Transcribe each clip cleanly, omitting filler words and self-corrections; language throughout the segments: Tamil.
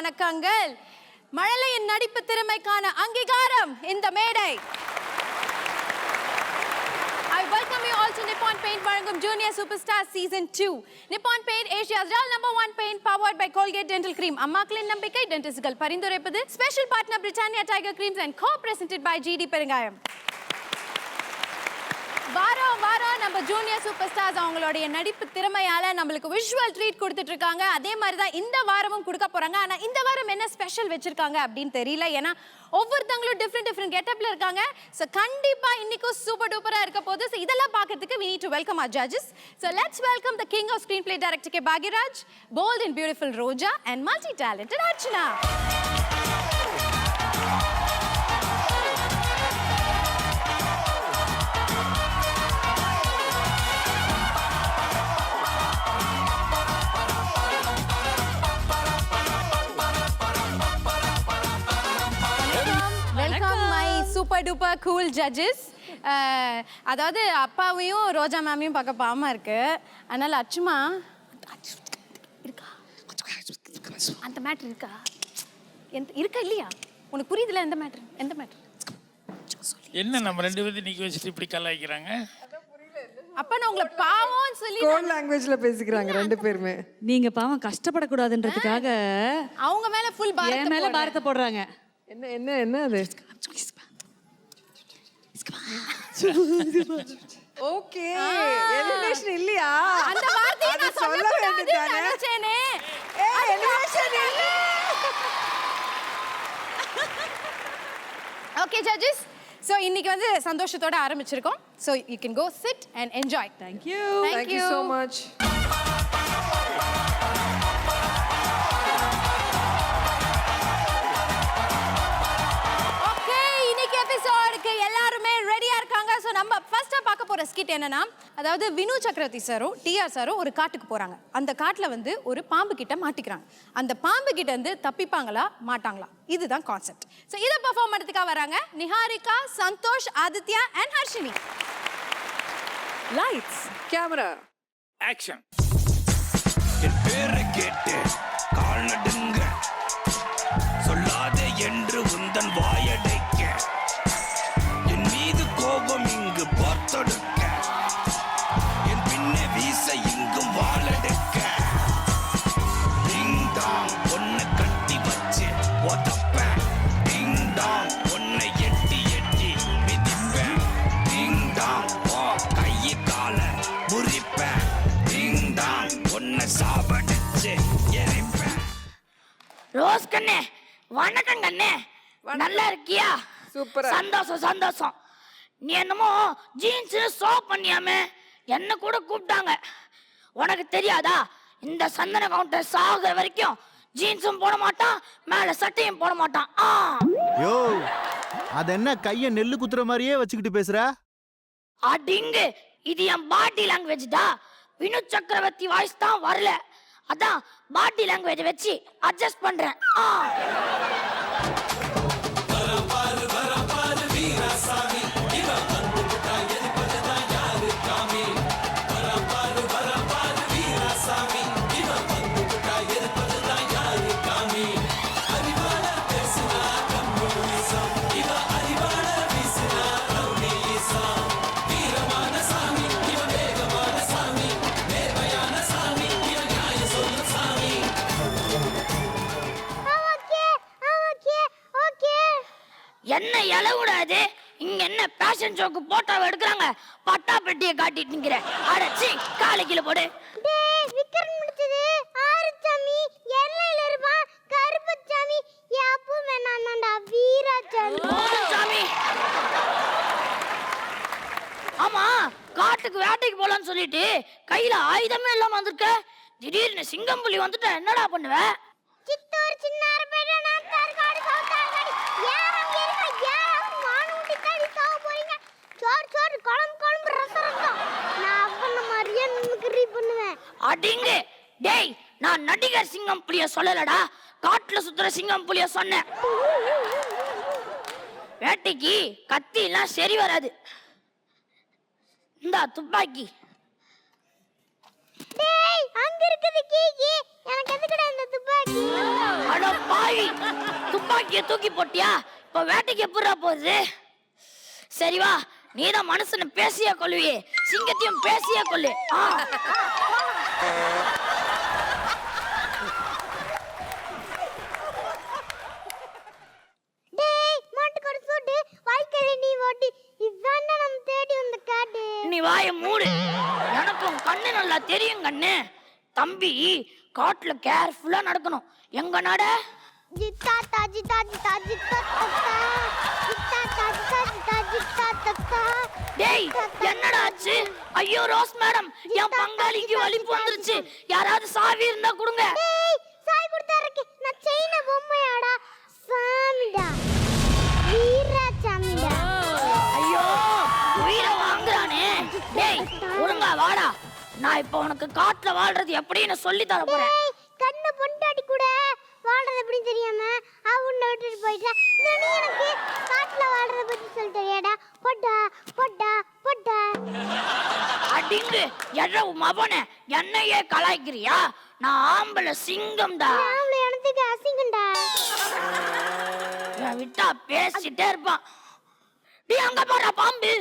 வணக்கங்கள். மழலையின் நடிப்பு திறமைக்கான அங்கீகாரம் இந்த மேடை. I welcome you all to Nippon Paint வழங்கும் Junior Superstar Season 2. Nippon Paint, Asia's #1 paint powered by Colgate Dental Cream. அம்மாக்களின் நம்பிக்கை டென்டிஸ்ட்கள் பரிந்துரைப்பது. Special partner Britannia Tiger Creams and co-presented by GD பெருங்காயம். வாரம் நம்ம ஜூனியர் சூப்பர் ஸ்டார்ஸ் அவங்களுடைய நடிப்பு திறமையால நம்மளுக்கு விஷுவல் ட்ரீட் கொடுத்துட்டு இருக்காங்க. அதே மாதிரி தான் இந்த வாரமும் கொடுக்க போறாங்க. ஆனா இந்த வாரம் என்ன ஸ்பெஷல் வச்சிருக்காங்க அப்படின்னு தெரியல. ஏன்னா ஒவ்வொருத்தங்களும் டிஃப்ரெண்ட் கெட்டப்ல இருக்காங்க. ஸோ கண்டிப்பா இன்னைக்கும் சூப்பர் டூப்பரா இருக்க போகுது. ஸோ இதெல்லாம் பார்க்கறதுக்கு we need to welcome our judges. So let's welcome the king of screenplay director K. Bhagiraj, bold and beautiful Roja, and multi-talented Archana. Super duper cool judges. அதாவது அப்பாவையும் ரோஜா மேமையும் பார்க்க பாவமா இருக்கு. அதனால அச்சுமா இருக்கா, அந்த மேட்ரு இருக்கா, இருக்கா இல்லையா? உனக்கு புரியுதுல எந்த மேட்ரு? என்ன நம்ம ரெண்டு பேரும் நிக்க வச்சுட்டு இப்படி கலாய்க்கிறாங்க? அப்ப நான் உங்களை பாவம் சொல்லி கோட் லாங்குவேஜ்ல பேசிக்கிறாங்க ரெண்டு பேருமே. நீங்க பாவம் கஷ்டப்படக்கூடாதுன்றதுக்காக அவங்க மேல ஃபுல் பாரத்தை போடுறாங்க. என்ன அது? ஓகே, எலிமினேஷன் இல்லையா? அந்த வார்த்தையை நான் சொல்ல வேண்டியதானே நினைச்சேனே. எலிமினேஷன் இல்ல. ஓகே ஜட்ஜஸ், சோ இன்னைக்கு வந்து சந்தோஷத்தோட ஆரம்பிச்சிருக்கோம். So you can go sit and enjoy. Thank you. Thank you so much. எல்லாருமே ரெடியா இருக்காங்க. சோ நம்ம ஃபர்ஸ்டா பார்க்க போற ஸ்கிட் என்னன்னா, அதாவது வினு சக்கரவர்த்தி சாரும் டிஆர் சாரும் ஒரு காட்டுக்கு போறாங்க. அந்த காட்டுல வந்து ஒரு பாம்பு கிட்ட மாட்டிக்கிறாங்க. அந்த பாம்பு கிட்ட இருந்து தப்பிப்பாங்களா மாட்டாங்களா, இதுதான் கான்செப்ட். சோ இத பெர்ஃபார்ம் பண்றதுக்காக வராங்க Niharika, Santhosh, Aditya and Harshini. Lights, camera, action. என் பேரை கேட்டு கால் நடுங்க, சொல்லாதே என்று உந்தன் வாயடைக்க, என் மீது கோபம் இங்கு பார்த்தொடுக்க, என் பின்னே வீச இங்கும் வாழெடுக்க, டிங் டாங் ஒன்னை கட்டி வச்சு ஒதப்பேன், டிங் டாங் ஒன்னை எட்டி மிதிப்பேன், டிங் டாங் ஓ கையை கால முறிப்பேன், டிங் டாங் ஒன்னை சாவடிச்சு எரிப்பேன். ரோஸ் கண்ணே வணக்கம் கண்ணே, நல்லா இருக்கியா? சூப்பரா. சந்தோஷம். நீ என்னமோ ஜீன்ஸ் சோப் பண்ணியாமே, என்ன கூட கூப்பிட்டாங்க. உனக்கு தெரியாதா, இந்த சந்தன கவுண்டர் சாகுற வரைக்கும் ஜீன்ஸும் போட மாட்டான், மேல சட்டையும் போட மாட்டான். யோ, அது என்ன கைய நெல்லு குத்துற மாதிரியே வச்சுக்கிட்டு பேசுற? அடிங்கு, இது என் பாடி லாங்குவேஜ் தான். வினு சக்கரவர்த்தி வாய்ஸ் தான் வரல, அதான் பாடி லாங்குவேஜ் வச்சு அட்ஜஸ்ட் பண்றேன். என்ன இலவுடாது, இங்க என்ன பேஷன் ஷோக்கு போட்டோவை எடுக்கிறாங்க, பட்டா பெட்டியை காட்டிட்டு நிக்கிற. அடச்சி காலை கீழே போடு. விக்ரம் முடிச்சது ஆறுச்சாமி, எல்லையில இருப்பான் கருப்பச்சாமி, யாப்பு வேணாண்டா வீராச்சாமி. சாமி, ஆமா காட்டுக்கு வேட்டைக்கு போலான்னு சொல்லிட்டு கையில ஆயுதமே இல்லாம வந்திருக்க. திடீர்னு சிங்கம் புலி வந்துட்டா என்னடா பண்ணுவ? சித்தூர் சின்னாரப்பேட்டை நாட்டார்காடு சவுத்தார்காடு யாரம் ஏறினா யாரம் மானூட்டி காடி சாவ போறீங்க. சோறு குழம்பு ரசம். நான் அப்பன மாதிரியே மிமிக்ரி பண்ணுவேன். அடிங்க டேய், நான் நடிகர் சிங்கம் புலிய சொல்லலடா, காட்டுல சுத்துற சிங்கம் புலிய சொன்னேன். வேட்டைக்கு கத்தி எல்லாம் சரி வராது. இந்த துப்பாக்கி. டேய் அங்க இருக்குது கீகி. எனக்கு எதுக்குடா இந்த துப்பாக்கி? அட பாவி, துப்பாக்கியை தூக்கி போட்டியா? இப்ப வேட்டைக்கு எப்படா போகுது? சரி வா, நீதான் மனுஷனை பேசியே கொல்லுவியே, சிங்கத்தையும் பேசியே கொல்லு. டேய் மாட்டுக்கோட சூட்டு வாழ்க்கையில நீ ஓட்டி இதான் நம்ம தேடி வந்த காடு. நீ வாயை மூடு. எனக்கும் கண்ணு நல்லா தெரியும் கண்ணு. தம்பி காட்டுல கேர்ஃபுல்லா நடக்கணும். எங்க நட? ஜித்தா தா ஜித்தா ஜித்தா ஜித்தா தத்தா ஜித்தா தா ஜித்தா ஜித்தா ஜித்தா தத்தா. டேய் என்னடா ஆச்சு? ஐயோ ரோஸ் மேடம், என் பங்காளிக்கு வலிப்பு வந்துருச்சு. யாராவது சாவி இருந்தா கொடுங்க. டேய் சாய் கொடுத்தா இருக்கு. நான் செயின பொம்மையாடா. சாமிடா வீராசாமிடா. ஐயோ உயிரை வாங்குறானே. டேய் ஒழுங்கா வாடா. நான் இப்போ உனக்கு காட்டுல வாழ்றது எப்படின்னு சொல்லி தர போறேன். டேய் கண்ண பொண்டாட்டி கூட வாழ்றது எப்படின்னு தெரியாம உன்னை விட்டுட்டு போயிட்டா. நீ எனக்கு காட்டுல வாழ்றத பத்தி சொல்லி தெரியாடா. பொட்டா பொட்டா பொட்டா. அடிங்கு எழவு மவனே, என்னையே கலாய்க்கிறியா? நான் ஆம்பளை சிங்கம்டா. நாம எனக்கு அசிங்கம்டா. இவன் விட்டா பேசிட்டே இருப்பான். நீ அங்க போற பாம்பு.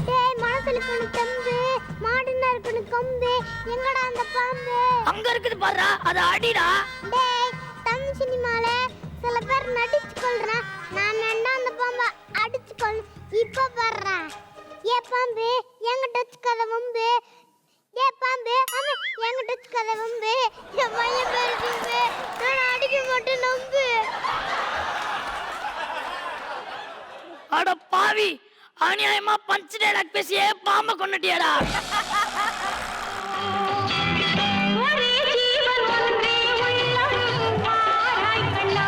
டேய் மனசுல இருக்கணும் தம்பு, மாடுனா இருக்கணும் கொம்பு. எங்கடா அந்த பாம்பு? அங்க இருக்குது பாருடா, அத அடிடா. டேய் தமிழ் சினிமால சில பேர் நடிச்சு கொள்றான். நான் வேணா அந்த பாம்பை அடிச்சு கொள். இப்ப பாருடா. ஏ பாம்பு எங்கிட்ட வச்சுக்காத வம்பு. ஏ பாம்பு ஆமா எங்கிட்ட வச்சுக்காத வம்பு. என் பையன் பேருக்கு நான் அடிக்க மாட்டேன் நம்பு. அட பாவி, அநியாயமா பஞ்ச் டைலாக் பேசியே பாம்பை கொன்னுட்டியாடா. ஒரே ஜீவன் ஒன்றே உள்ளம் வாராய் கண்ணா.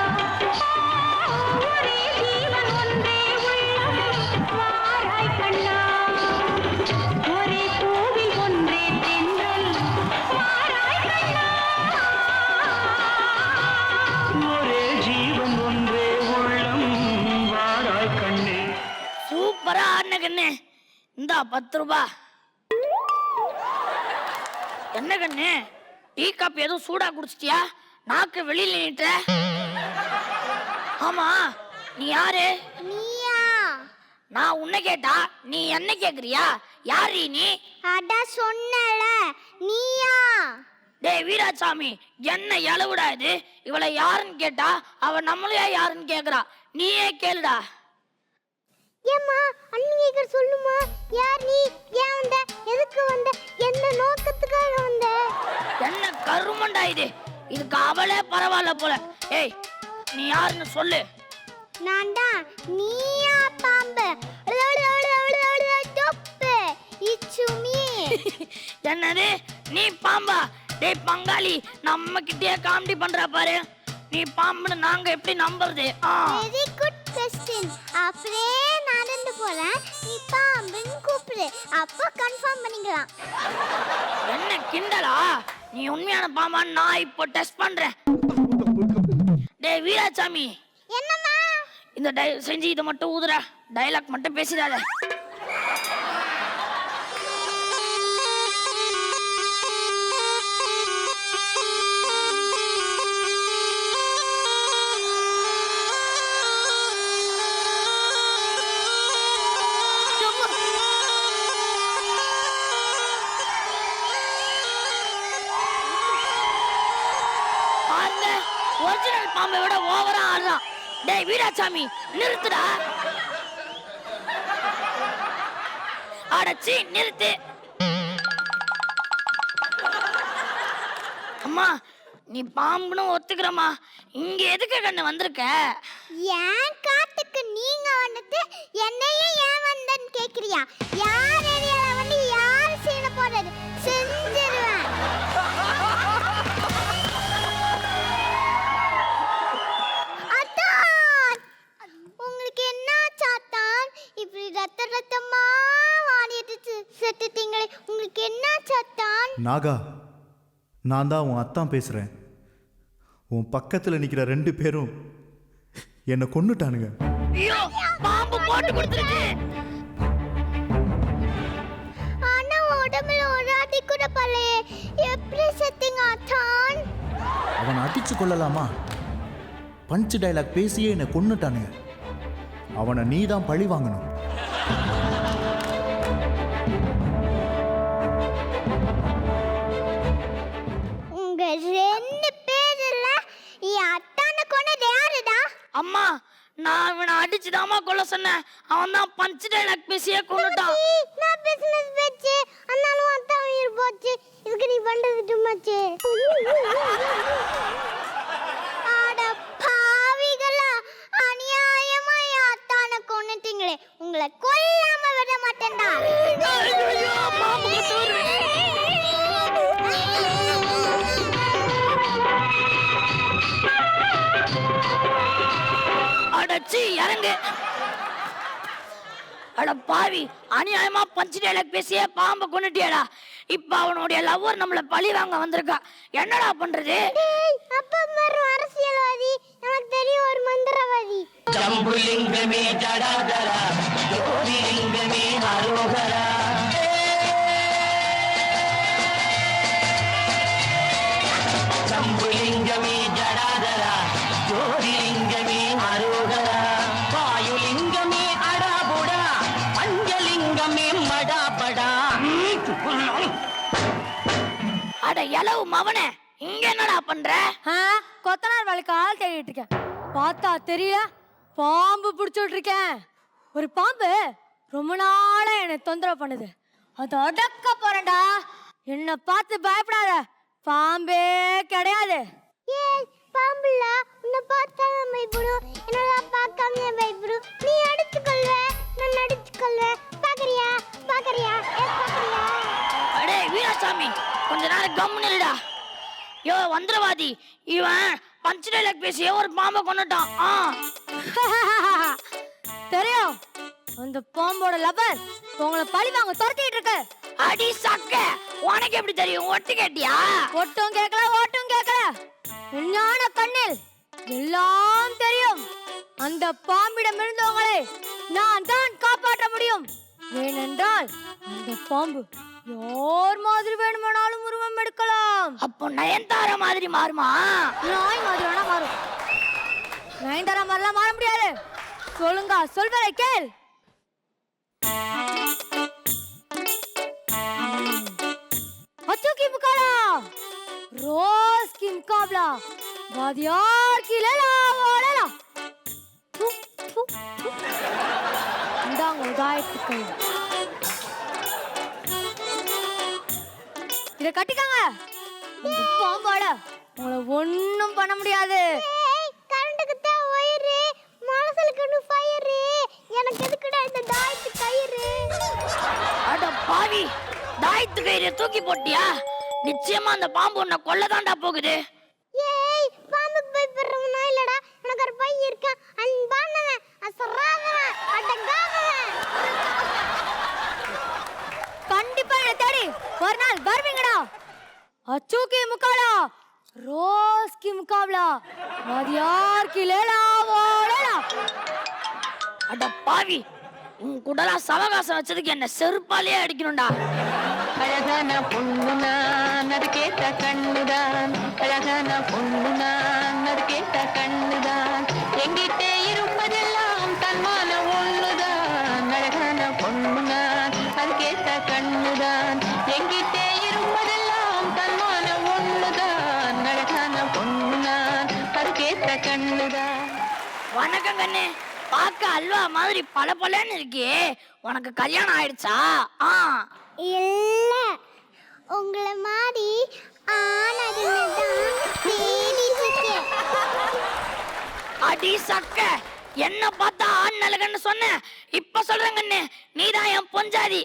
ஒரே ஜீவன் ஒன்றே உள்ளம் வாராய் கண்ணா. ஒரே பூவில் ஒன்றே தென்றல் வாராய் கண்ணா. ஒரே ஜீவன் ஒன்றே உள்ளம் வாராய் கண்ணே. சூப்பரா ஆடின கண்ணு. இந்தா 10 ரூபாய். என்ன கண்ணு, டீ காப்பி எதுவும் சூடா குடிச்சிட்டியா? நாக்கு வெளியில நீட்ட. ஆமா நீ யாரு? நீயா? நான் உன்னை கேட்டா நீ என்ன கேக்குறியா? யாரு நீ? அட சொன்னல நீயா? டேய் வீராசாமி, என்ன எழவுடா இது? இவளை யாருன்னு கேட்டா அவ நம்மளையா யாருன்னு கேக்குறா. நீயே கேளுடா. ஏம்மா அன்னிங்க சொல்லுமா. யார் நீ? ஏன் வந்த? எதுக்கு வந்த? எந்த நோக்கத்துக்காக வந்த? என்ன கருமண்டா இது? இதுக்கு அவளே பரவாயில்ல போல. ஏய் நீ யாருன்னு சொல்லு. நான்டா நீயா பாம்பு. தொப்பு இச்சுமி. என்னது நீ பாம்பா? டேய் பங்காளி, நம்ம கிட்டே காமெடி பண்ற பாரு. நீ பாம்புன்னு நாங்க எப்படி நம்புறது? Very good question. அப்படியே நடந்து போறேன். நீ பாம்புன்னு கூப்பிடு. அப்போ கன்ஃபார்ம் பண்ணிக்கலாம். என்ன கிண்டலா? நீ உண்மையான பாம்பான்னு நான் இப்போ டெஸ்ட் பண்றேன். டேய் வீராசாமி, என்னம்மா? இந்த செஞ்சு இதை மட்டும் ஊதுற. டைலாக் மட்டும் பேசிடாத. ஒரிஜினல் பாம்பை விட ஓவரா ஆடுறான். டேய் வீராசாமி நிறுத்துடா. அடச்சி நிறுத்து. அம்மா நீ பாம்புன்னு ஒத்துக்கிறமா. இங்க எதுக்கு கண்ணு வந்திருக்க? ஏன் காட்டுக்கு நீங்க வந்துட்டு என்னையே ஏன் வந்தன்னு கேக்குறியா? யார் ஏரியால வந்து யார் சீன போடுறது செஞ்சிருவேன். அத்தான் உங்களுக்கு என்ன சாத்தான் இப்படி ரத்த ரத்தமா வாடிட்டு செத்துட்டீங்களே? உங்களுக்கு என்ன சாத்தான்? நாகா, நான் தான் உன் அத்தான் பேசுறேன். உன் பக்கத்துல நிக்கிற 2 பேரும் என்னை கொன்னுட்டானுங்க. ஐயோ பாம்பு போட்டு கொடுத்துருக்கு. ஆனா உடம்புல ஒரு எப்படி செத்தீங்க அத்தான்? அவனை அடிச்சு கொள்ளலாமா? பஞ்ச் டைலாக் பேசியே என்னை கொன்னுட்டானுங்க. அவனை நீ தான் பழி வாங்கணும். உங்க 2 பேர்ல என் அத்தானை கொன்னது யாருடா? அம்மா நான் அவனை அடிச்சுதாம்மா கொல்ல சொன்னேன். அவன் தான் பஞ்ச் டைலாக் பேசியே கொண்டுட்டான். நான் பிசினஸ் பேச்சு அண்ணாலும் அத்தான் உயிர் போச்சு. இதுக்கு நீ பண்றது சும்மாச்சு. அட பாவிகளா, அநியாயமா என் அத்தானை கொன்னுட்டீங்களே. உங்களை கொல்லாம விட மாட்டேன்டா. ஐயோ, பாம்பு கொத்துது. அடச்சி இறங்கு. அட பாவி, அநியாயமா பஞ்ச் டைலாக் பேசியே பாம்பை கொன்னுட்டியடா. இப்ப அவனுடைய லவ்வர் நம்மள பழி வாங்க வந்திருக்கா. என்னடா பண்றது? டேய், அப்பா மறு அரசியல்வாதி, எனக்கு தெரியும் ஒரு மந்திரவாதி. ஜம்புலிங்கமே ஜடாதரா ஜோதிலிங்கமே அரோகரா ஜம்புலிங்கமே ஜடாதரா ஜோதிலிங்கமே அரோகரா வாயுலிங்கமே அடாபுடா பஞ்சலிங்கமே மடாபடா. அட எலவு மவனே, இங்க என்னடா பண்ற? கொத்தனார் வேலைக்கு ஆள் தேடிட்டு இருக்கேன். பார்த்தா தெரியல, பாம்பு பிடிச்சிட்டு இருக்கேன். ஒரு பாம்பு ரொம்ப நாளா என்னை தொந்தரவு பண்ணுது. அதை அடக்க போறேன்டா. என்னை பார்த்து பயப்படாத, பாம்பே கிடையாது. ஏய், பாம்புல உன்னை பார்த்தா நான் பயப்படும், என்னடா பார்க்காம பயப்படும். நீ அடிச்சுக்கொள்வ, நான் அடிச்சுக்கொள்வேன். பாக்குறியா பாக்குறியா பாக்குறியா? அடே வீராசாமி, கொஞ்ச நேரம் கம்முன்னு இருடா. யோ மந்திரவாதி, இவன் பஞ்ச் டைலாக் பேசியே ஒரு பாம்பை கொன்னுட்டான். தெரியும், அந்த பாம்போட லவர் உங்களை பழி வாங்க துரத்திட்டு இருக்கு. அடி சக்க, உனக்கு எப்படி தெரியும்? ஒட்டு கேட்டியா? ஒட்டும் கேட்கல, ஓட்டும் கேட்கல, ஞான கண்ணில் எல்லாம் தெரியும். அந்த பாம்பிடம் இருந்தவங்களை நான் தான் காப்பாற்ற முடியும். ஏனென்றால் அந்த பாம்பு யார் மாதிரி வேணுமானாலும் உருவம் எடுக்கலாம். அப்போ நயன்தாரா மாதிரி மாறுமா? நாய் மாதிரி வேணா மாறும். நயன்தாரா மாதிரிலாம் மாற முடியாது. சொல்லுங்க, சொல்வதை கேள். बच्चों की मुकाबला, रोज की मुकाबला, वादियार की लेला वो लेला. இந்தாங்க உதாயத்துக்கள். இதை கட்டிக்காங்க. இந்த பாம்பாட உங்களை ஒன்றும் பண்ண முடியாது. ஏய், கரண்ட்டுக்கு தான் ஒயரு, மனசுக்கு ஃபயரு. எனக்கு எதுக்குடா இந்த தாயத்து கயிறு? அட பாவி, தாயத்து கயிறை தூக்கி போட்டியா? நிச்சயமா அந்த பாம்பு உன்னை கொல்லதாண்டா போகுது. ஏய், பாம்புக்கு பயப்படுறவனா இல்லடா. எனக்கு ஒரு பையன் இருக்கான், அன்பானவன், அசராதவன், அடங்காதவன். கண்டிப்பா என்னை தேடி ஒரு நாள் வருவீங்கடா. अच्छू की मुकाबला, रोज की मुकाबला, वादियार की लेला वो लेला. அட பாவி, உன் கூடலா சவகாசம் வச்சதுக்கு என்ன செருப்பாலே அடிக்கணும்டா. அழகான பொண்ணுதான் அது கேட்ட கண்ணுதான், அழகான பொண்ணுதான் அது கேட்ட கண்ணுதான், எங்கிட்டே இருப்பதெல்லாம் தன்மான ஒண்ணுதான். அழகான பொண்ணுதான் அது கேட்ட கண்ணுதான், எங்கிட்டே இருப்பதெல்லாம் தன்மான ஒண்ணுதான். அழகான பொண்ணுதான் அது கேட்ட கண்ணுதான். வணக்கம் கண்ணு, பார்க்க அல்வா மாதிரி பளபளன்னு இருக்கே. உனக்கு கல்யாணம் ஆயிடுச்சா? இல்ல, உங்களை மாதிரி ஆனதுன்னு தான் தேடிட்டு இருக்கேன். அடி சக்க, என்ன பார்த்தா ஆண் நலகன்னு சொன்ன. இப்ப சொல்றேன் கண்ணு, நீதான் என் பொஞ்சாதி.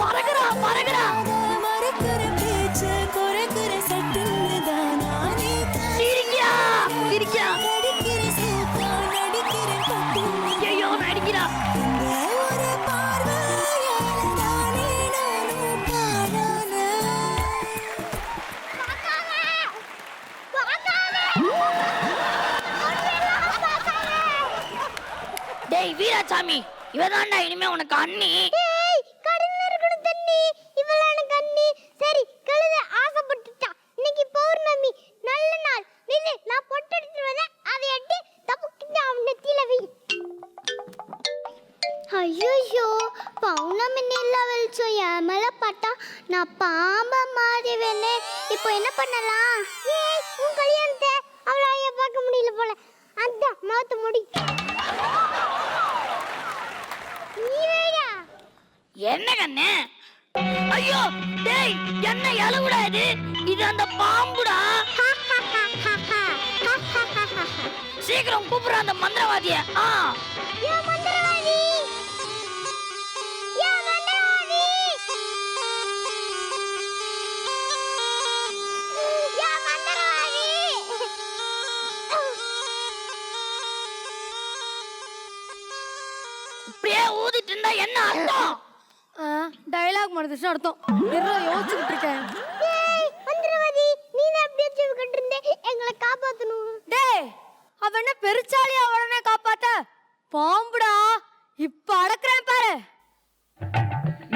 பறகுறா பறகுறா. சிரிக்கிறா சிரிக்கிறா. ஐயோ நடிக்கிறா. சாமி இவதான்டா இனிமே உனக்கு அண்ணி. ஏய் கடல்ல இருக்கணும் தண்ணி இவள எனக்கு அண்ணி. சரி கழுத ஆசைப்பட்டுட்டா. இன்னைக்கு பௌர்ணமி நல்ல நாள். நில்லு நான் பொட்டு எடுத்து வரேன். அதை எட்டி தப்புக்கிட்டு அவன் நெத்தியில வை. ஐயோ பௌர்ணமி நிலா வெளிச்சம் என் மேல பட்டா நான் பாம்ப மாறிவேனே. இப்போ என்ன பண்ணலாம்? ஏய் உன் கல்யாணத்தை அவளாய பார்க்க முடியல போல. அதான் மாத்த முடி. நீ வேடா என்ன கண்ணே? ஐயோ டேய் என்ன எலவுடா இது? இது அந்த பாம்புடா. சீக்கிரம் கூப்பிடுற அந்த மந்திரவாதிய. யா மந்திரவாதி யா மந்திரவாதி யா மந்திரவாதி. இப்படியே ஊதிட்டு இருந்தா என்ன அர்த்தம்? டயலாக் மறந்துச்சு அர்த்தம். யோசிச்சுக்கிட்டு இருக்கேன். ஏய் மந்திரவாதி நீ தான் அப்படியே சொல்லிட்டு இருந்தே எங்களை காப்பாத்தணும். டேய் அவ என்ன பெருச்சாலியா உடனே காப்பாத்த? பாம்புடா. இப்ப அடக்குறேன் பாரு.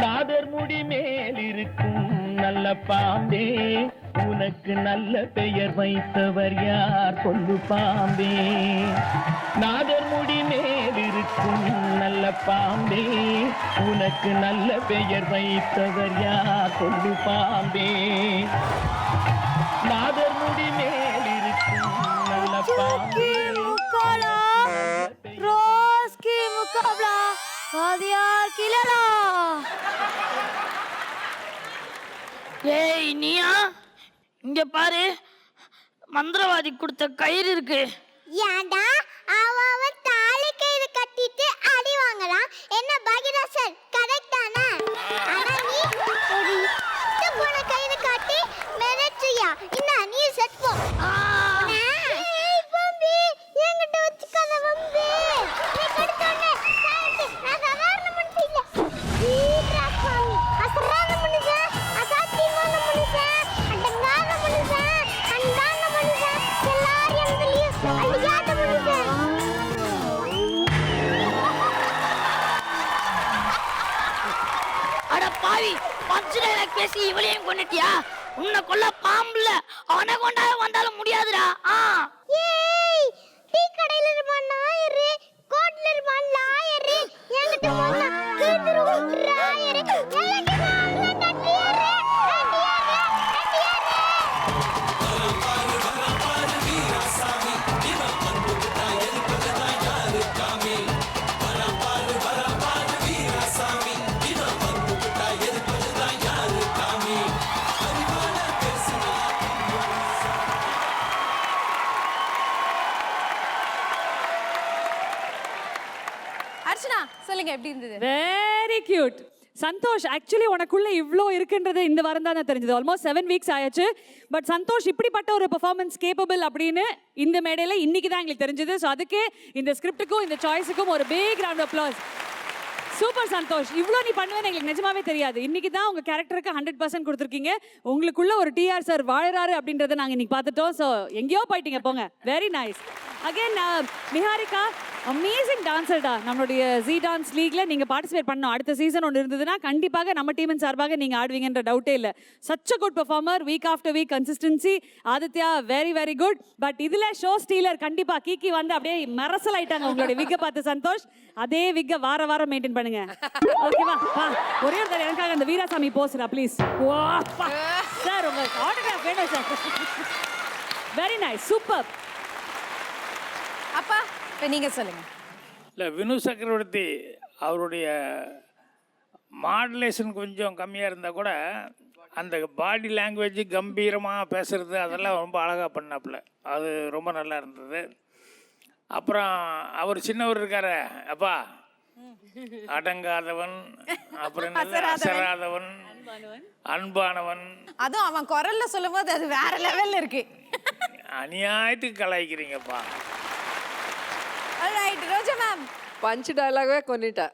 நாதர் முடி மேல் இருக்கும் நல்ல பாம்பே, உனக்கு நல்ல பெயர் வைத்தவர் யார் சொல்லு பாம்பே. நாதர் முடி மேல் இருக்கும் நல்ல பாம்பே, உனக்கு நல்ல பெயர் வைத்தவர் யார் சொல்லு பாம்பே. நாதர் முடி மேல் இருக்கும் நல்ல பாம்பே. முக்காலா ரோஸ் கி முகாபலா வாதியார் கிலலா. ஏய் நீயா? இங்க பாரு மந்திரவாதி கொடுத்த கயிறு இருக்கு. ஏண்டா அவ தாலி கயிறு கட்டிட்டு அடி வாங்கலாம். என்ன பாகிராசர் கரெக்ட் தானே? ஆனா நீ ஒரு இஷ்ட போன கயிறு கட்டி மிரட்டுறியா? என்ன நீ செட் போ. ஏய் பாம்பி என்கிட்ட வச்சுக்காத வம்பு. நீ கடிச்சோனே சாய்ச்சி நான் சாதாரண மனுஷன் இல்ல. வீரா சாமி அசரான மனுஷன் அசாத்தியமான மனுஷன் அடங்காத மனுஷன் அண்டான மனுஷன் எல்லாரும் எந்தலையும் அழியாத மனுஷன். அட பாவி பஞ்சு டைலாக் பேசி இவளையும் கொண்டுட்டியா? உன்னை கொல்ல பாம்புல அவனை கொண்டா வந்தாலும் முடியாதுடா. ஏய் டீ கடையில இருமா நாயரு கோட்ல இருமா லாயரு என்கிட்ட வந்தா கீதுரும் ராயரு எனக்கு வாங்க டட்டியாரே டட்டியாரே டட்டியாரே. அர்ச்சனா சொல்லுங்க எப்படி இருந்தது? Very cute. சந்தோஷ் ஆக்சுவலி உனக்குள்ள இவ்ளோ இருக்குன்றது இந்த வாரம் தான் தெரிஞ்சது. ஆல்மோஸ்ட் 7 வீக்ஸ் ஆயாச்சு. பட் சந்தோஷ் இப்படிப்பட்ட ஒரு பெர்ஃபார்மன்ஸ் கேப்பபிள் அப்படின்னு இந்த மேடையில இன்னைக்கு தான் எங்களுக்கு தெரிஞ்சது. ஸோ அதுக்கே இந்த ஸ்கிரிப்டுக்கும் இந்த சாய்ஸுக்கும் ஒரு big round applause. Super Santhosh, இவ்வளோ நீ பண்ணுவேன்னு எங்களுக்கு நிஜமாவே தெரியாது. இன்னைக்கு தான் உங்க கேரக்டருக்கு 100% கொடுத்துருக்கீங்க. உங்களுக்குள்ள ஒரு டிஆர் சார் வாழறாரு அப்படின்றத நாங்கள் இன்னைக்கு பார்த்துட்டோம். ஸோ எங்கேயோ போயிட்டீங்க போங்க. Very nice. Again Niharika amazing டான்ஸர்டா. நம்மளுடைய ஜி டான்ஸ் லீக்ல நீங்க பார்ட்டிசிபேட் பண்ணணும். அடுத்த சீசன் ஒன்று இருந்ததுன்னா கண்டிப்பாக நம்ம டீமின் சார்பாக நீங்க ஆடுவீங்கன்ற டவுட்டே இல்லை. Such a good performer, week after week consistency. Aditya very very good. But இதுல ஷோ ஸ்டீலர் கண்டிப்பா கீக்கி வந்து அப்படியே மரசல் ஆயிட்டாங்க உங்களுடைய விக்கை பார்த்து. சந்தோஷ் அதே விக்கை வார வாரம் மெயின்டைன் பண்ணுங்க. ஓகேவா? வா ஒரே ஒரு தடவை எனக்காக அந்த வீராசாமி போஸ்டா ப்ளீஸ். சார் உங்க ஆட்டோகிராஃப் வேணும் சார். Very nice, super. அப்பா இப்ப நீங்க சொல்லுங்க. இல்லை வினு சக்கரவர்த்தி அவருடைய மாடுலேஷன் கொஞ்சம் கம்மியாக இருந்தால் கூட அந்த பாடி லாங்குவேஜ் கம்பீரமாக பேசுகிறது அதெல்லாம் ரொம்ப அழகாக பண்ணாப்புல. அது ரொம்ப நல்லா இருந்தது. அப்புறம் அவர் சின்னவர் இருக்காரு அப்பா, அடங்காதவன், அப்புறம் அசராதவன், அன்பானவன். அதுவும் அவன் குரல்ல சொல்லும்போது அது வேற லெவல்ல இருக்கு. அநியாயத்துக்கு கலாய்க்கிறீங்கப்பா. Alright Roja ma'am. பஞ்ச் டயலாகவே கொன்னிட்டா.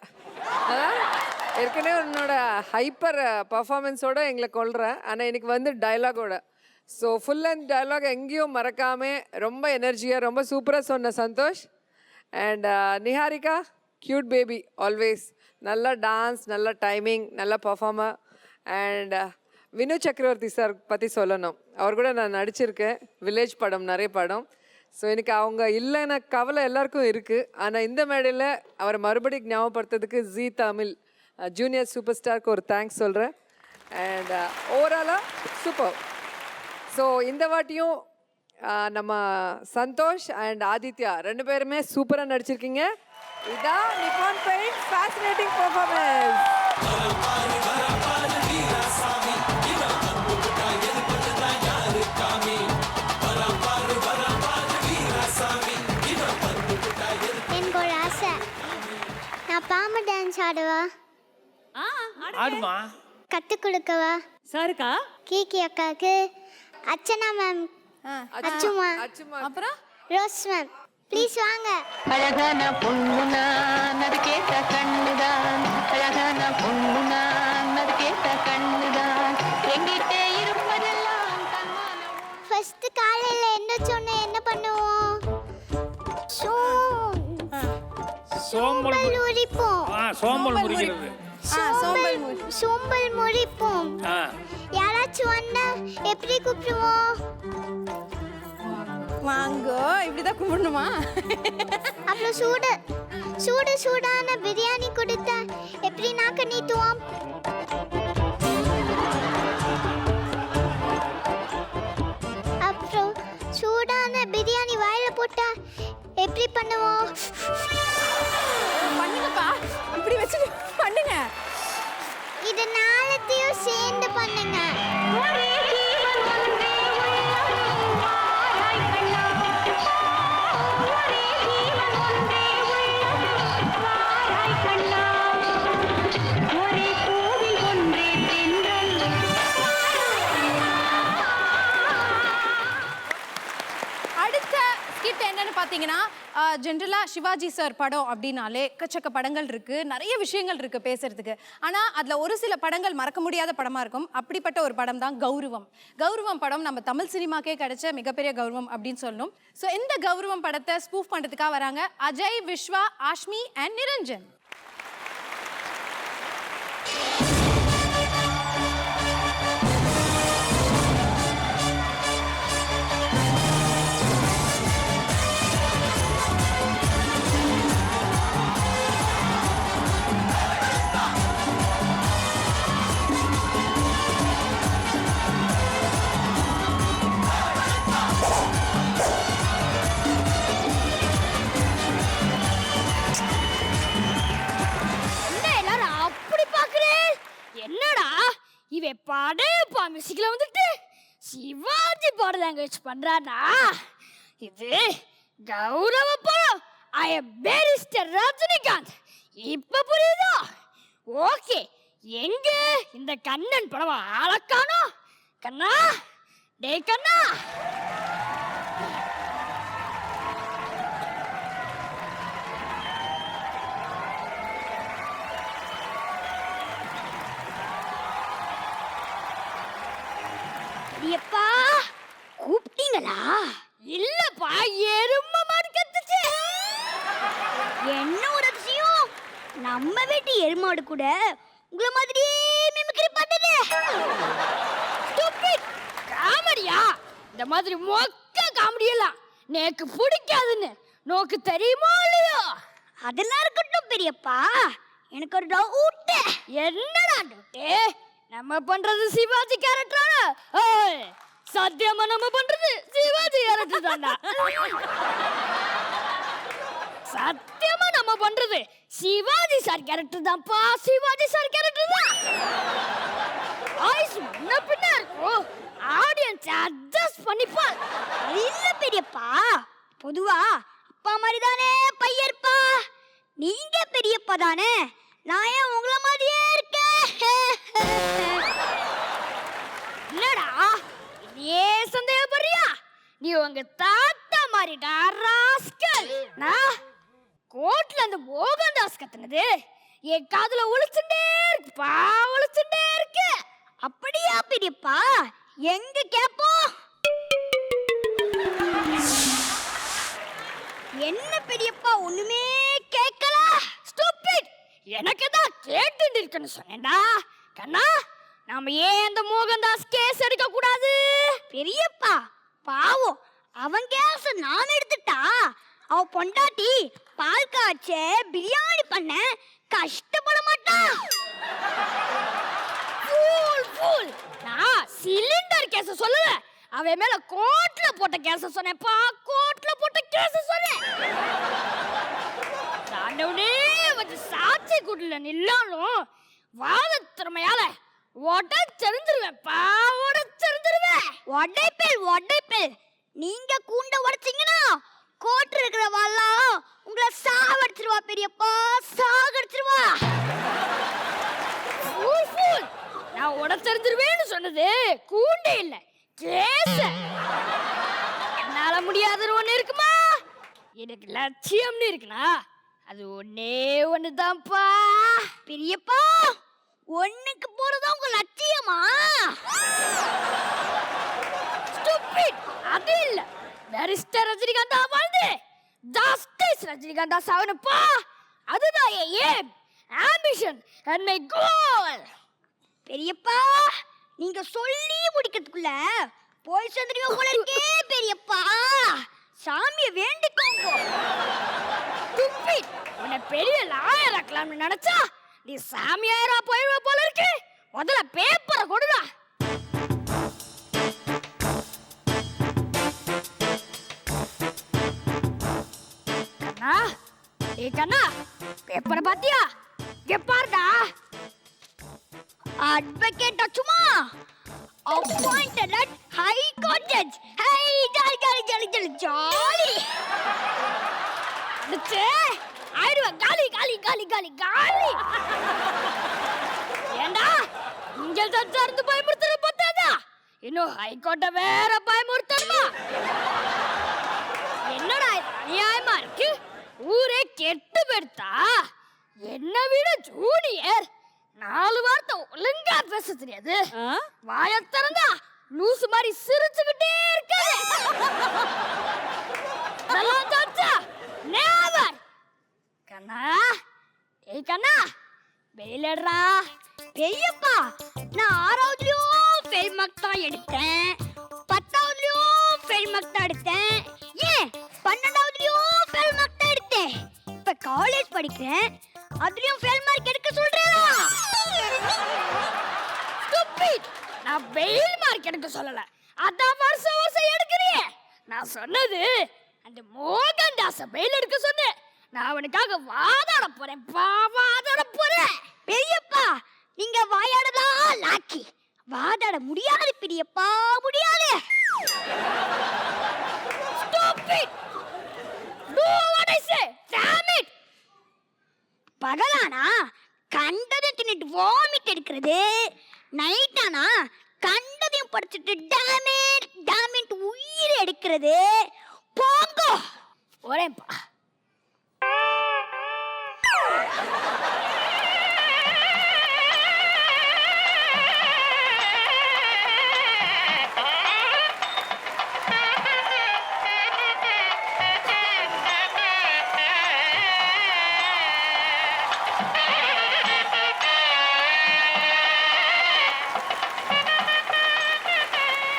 ஏற்கனவே உன்னோட ஹைப்பர் பர்ஃபார்மன்ஸோட எங்களை கொள்கிறேன். ஆனால் இன்னைக்கு வந்து டயலாகோட. ஸோ ஃபுல் அண்ட் டயலாக் எங்கேயும் மறக்காமல் ரொம்ப எனர்ஜியாக ரொம்ப சூப்பராக சொன்ன Santhosh. And Niharika cute baby always. நல்ல டான்ஸ், நல்ல டைமிங், நல்ல performer. And Vinu Chakravarthy sir பற்றி சொல்லணும். அவர் கூட நான் நடிச்சிருக்கேன், வில்லேஜ் படம், நிறைய படம். ஸோ எனக்கு அவங்க இல்லைன்னா கவலை எல்லாருக்கும் இருக்குது. ஆனால் இந்த மேடையில் அவரை மறுபடியும் ஞாபகப்படுத்துறதுக்கு ஜீ தமிழ் ஜூனியர் சூப்பர் ஸ்டாருக்கு ஒரு தேங்க்ஸ் சொல்கிறேன். அண்ட் ஓவராலாக சூப்பர். ஸோ இந்த வாட்டியும் நம்ம சந்தோஷ் அண்ட் ஆதித்யா 2 பேருமே சூப்பராக நடிச்சிருக்கீங்க. இதான் நிப்பான் பெயிண்ட் ஃபேசினேட்டிங் பர்ஃபார்மன்ஸ். எனக்கு ஒரு ஆசை, நான் பாம்பு டான்ஸ் ஆடுவா, ஆடுமா? கற்றுக் கொடுக்கவா சாருக்கா கீகி அக்காவுக்கு, அர்ச்சனா மேம், அச்சுமா, அப்புறம் ரோஸ் மேம், ப்ளீஸ் வாங்க. அழகான பொண்ணு நான் அது கேட்ட கண்ணுதான், அழகான பொண்ணு நான் அது கேட்ட கண்ணுதான், எங்கிட்ட இருப்பதெல்லாம் தன்மான. ஃபர்ஸ்ட் காலையில் எந்திரிச்சோன்னே என்ன பண்ணுவோம்? சோம்பல் சோம்பல் உரிப்போம். சோம்பல் முறிக்கிறது. சோம்பல் முறிப்போம். யாராச்சும் வந்தா எப்படி கூப்பிடுவோம்? வாங்கோ, இப்படிதான் கூப்பிடணுமா? அப்புறம் சூடான பிரியாணி கொடுத்தா எப்படி நாக்க நீட்டுவோம்? அப்புறம் சூடான பிரியாணி வாயில போட்டா எப்படி பண்ணுவோம்? பண்ணுங்கப்பா, இப்படி வச்சுட்டு பண்ணுங்க. இது நாளத்தையும் சேர்ந்து பண்ணுங்க. அடுத்த ஸ்கிட் என்னன்னு பார்த்தீங்கன்னா, ஜென்ரலாக சிவாஜி சார் படம் அப்படின்னாலே எக்கச்சக்க படங்கள் இருக்குது, நிறைய விஷயங்கள் இருக்குது பேசுறதுக்கு. ஆனால் அதில் ஒரு சில படங்கள் மறக்க முடியாத படமாக இருக்கும். அப்படிப்பட்ட ஒரு படம் தான் கௌரவம். கௌரவம் படம் நம்ம தமிழ் சினிமாக்கே கிடைச்ச மிகப்பெரிய கௌரவம் அப்படின்னு சொல்லணும். ஸோ இந்த கௌரவம் படத்தை ஸ்பூஃப் பண்ணுறதுக்காக வராங்க அஜய், விஸ்வா, ஆஷ்மி அண்ட் நிரஞ்சன். படையப்பா மியூசிக்ல வந்துட்டு சிவாஜி பாட லாங்குவேஜ் பண்றானா? இது கௌரவ படம். I am barrister Rajinikanth. இப்ப புரியுதா? ஓகே, எங்க இந்த கண்ணன் படம் ஆளக்கானோ? கண்ணா, டே கண்ணா, எப்பா கூப்பிட்டீங்களா? இல்லப்பா, எரும மாடு கத்துச்சு. என்ன ஒரு அதிசயம், நம்ம வீட்டு எருமாடு கூட உங்கள மாதிரியே மிமிக்ரி பண்ணுது. ஸ்டூபிட் காமெடியா? இந்த மாதிரி மொக்க காமெடி எல்லாம் எனக்கு பிடிக்காதுன்னு நோக்கு தெரியுமா இல்லையோ? அதெல்லாம் இருக்கட்டும் பெரியப்பா, எனக்கு ஒரு டவுட். என்னடா டவுட்? நம்ம பண்றது சிவாஜி கேரக்டரா? சத்தியமா நம்ம பண்றது சிவாஜி கேரக்டர் தான்டா. சத்தியமா நம்ம பண்றது சிவாஜி சார் கேரக்டர் தான்ப்பா. சிவாஜி சார் கேரக்டர் தான். வாய்ஸ் முன்ன பின்ன இருக்கும், ஆடியன்ஸ் அட்ஜஸ்ட் பண்ணிப்பார். இல்ல பெரியப்பா, பொதுவா அப்பா மாதிரி தானே பையர்ப்பா. நீங்க பெரியப்பா தானே, நான் ஏன் உங்கள மாதிரியே இருக்கேன்? என்னடா இதே சந்தேகப்படுறியா? நீ உங்க தாத்தா மாதிரிடா ராஸ்கல். நான் கோட்ல அந்த மோகன்தாஸ் கத்துனது என் காதுல ஒலிச்சுட்டே இருக்குப்பா, ஒலிச்சுட்டே இருக்கு. அப்படியா பெரியப்பா? எங்க கேப்போம்? என்ன பெரியப்பா ஒண்ணுமே கேட்கல? எனக்கு தான் கேட்டுட்டு இருக்குன்னு சொன்னேன்டா. கண்ணா, நாம ஏன் அந்த மோகன்தாஸ் கேஸ் எடுக்க கூடாது? பெரியப்பா பாவம், அவன் கேஸ் நான் எடுத்துட்டா அவ பொண்டாட்டி பால் காய்ச்ச பிரியாணி பண்ண கஷ்டப்பட மாட்டா. ஃபூல் ஃபூல், நான் சிலிண்டர் கேஸ் சொல்லல, அவன் மேல கோட்ல போட்ட கேஸ் சொன்னேன்ப்பா. கோட்ல போட்ட கேஸ் சொன்னேன். தாண்டவனே வந்து சாட்சி கூட்டல நில்லாலும் வாத திறமையால உடைச்செறிஞ்சிருவேன்ப்பா, உடைச்செறிஞ்சிருவேன். உடைப்பேல் நீங்க கூண்ட உடைச்சிங்கன்னா கோட்டு இருக்கிற வாள்லாம் உங்களை சாவடிச்சிருவா பெரியப்பா, சாகடிச்சிருவா. நான் உடைச்செறிஞ்சிருவேன்னு சொன்னது கூண்டே இல்ல, கேஸ். என்னால முடியாதுன்னு ஒண்ணு இருக்குமா? எனக்கு லட்சியம்னு இருக்குனா அது ஒன்னே ஒண்ணுதான்ப்பா. பெரியப்பா, ஒண்ணுக்கு போறதா உங்க லட்சியமா? ஸ்டூபிட், அது இல்ல. பேரிஸ்டர் ரஜினிகாந்தா வாழ்ந்து ஜஸ்டிஸ் ரஜினிகாந்தா சாவனப்பா. அதுதான் என் ஏம், ஆம்பிஷன் அண்ட் மை கோல். பெரியப்பா, நீங்க சொல்லி முடிக்கிறதுக்குள்ள போய் சேர்ந்துருவீங்க போல இருக்கே பெரியப்பா. சாமிய வேண்டிக்கோங்க. ஸ்டூபிட், உன்னை பெரிய லாயர் ஆக்கலாம்னு நினைச்சா நீ சாமியாரா போயிடுவ போல இருக்கு. முதல்ல பேப்பரை கொடுடா. கண்ணா, ஏய் கண்ணா, பேப்பரை பாத்தியா? இங்க பாருடா. அட்வொகேட் அச்சுமா appointed at high court judge. Hey, jolly. அடிச்சே ஆயிடுவா. காலி. ஏண்டா, இங்க தந்து பயமுறுத்துற பார்த்தாதா இன்னும் ஹைகோர்ட்ட வேற பயமுறுத்தணுமா? என்னடா இது அநியாயமா இருக்கு? ஊரே கெட்டு போயிடுதா? என்ன விட ஜூனியர் 4 வார்த்தை ஒழுங்கா பேச தெரியாது. வாய திறந்தா லூசு மாதிரி சிரிச்சுக்கிட்டே இருக்காரு. அதெல்லாம் தாச்சா நேவர். கண்ணா, ஏய் கண்ணா, வெயிலடா. பெரியப்பா, நான் 6வதுலயும் ஃபெயில் மார்க் தான் எடுத்தேன், 10வதுலயும் ஃபெயில் மார்க் தான் எடுத்தேன், ஏன் 12வதுலயும் ஃபெயில் மார்க் தான் எடுத்தேன். இப்ப காலேஜ் படிக்கிறேன், அதுலயும் ஃபெயில் மார்க் எடுக்க சொல்றேனா? ஸ்டூபிட், நான் ஃபெயில் மார்க் எடுக்க சொல்லல, அதான் வருஷம் எடுக்கிறீங்க. நான் சொன்னது அந்த மோகன்தாஸ ஃபெயில் எடுக்க சொன்னேன். நான் அவனுக்காக வாதாட போறேன். பெரியப்பா, நீங்க வாயாடலாம் லாக்கி, வாதாட முடியாது பெரியப்பா, முடியாது. Stupid, do what I say, damn it. பகலானா கண்டதை தின்னுட்டு வாமிட் எடுக்கிறது, நைட்டானா கண்டதையும் படிச்சுட்டு டேமேட் உயிர் எடுக்கிறது. போங்க ஒரேப்பா.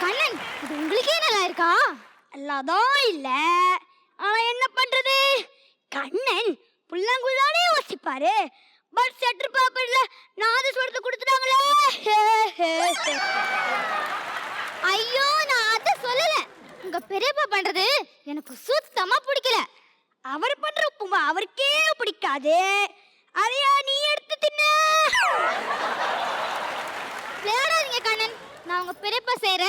கண்ணன், இது உங்களுக்கே நல்லா இருக்கா? நல்லாதான் இல்ல, ஆனா என்ன பண்றது? கண்ணன் புல்லாங்குழலானே யோசிப்பாரு, பட் செட்டர் பேப்பர்ல நாதஸ்வரத்தை கொடுத்துட்டாங்களே. ஐயோ, நான் அத சொல்லல. உங்க பெரியப்பா பண்றது எனக்கு சுத்தமா பிடிக்கல. அவர் பண்ற உப்புமா அவருக்கே பிடிக்காது. அதையா நீ எடுத்து தின்ன? விளையாடாதீங்க கண்ணன், நான் உங்க பெரியப்பா செய்யற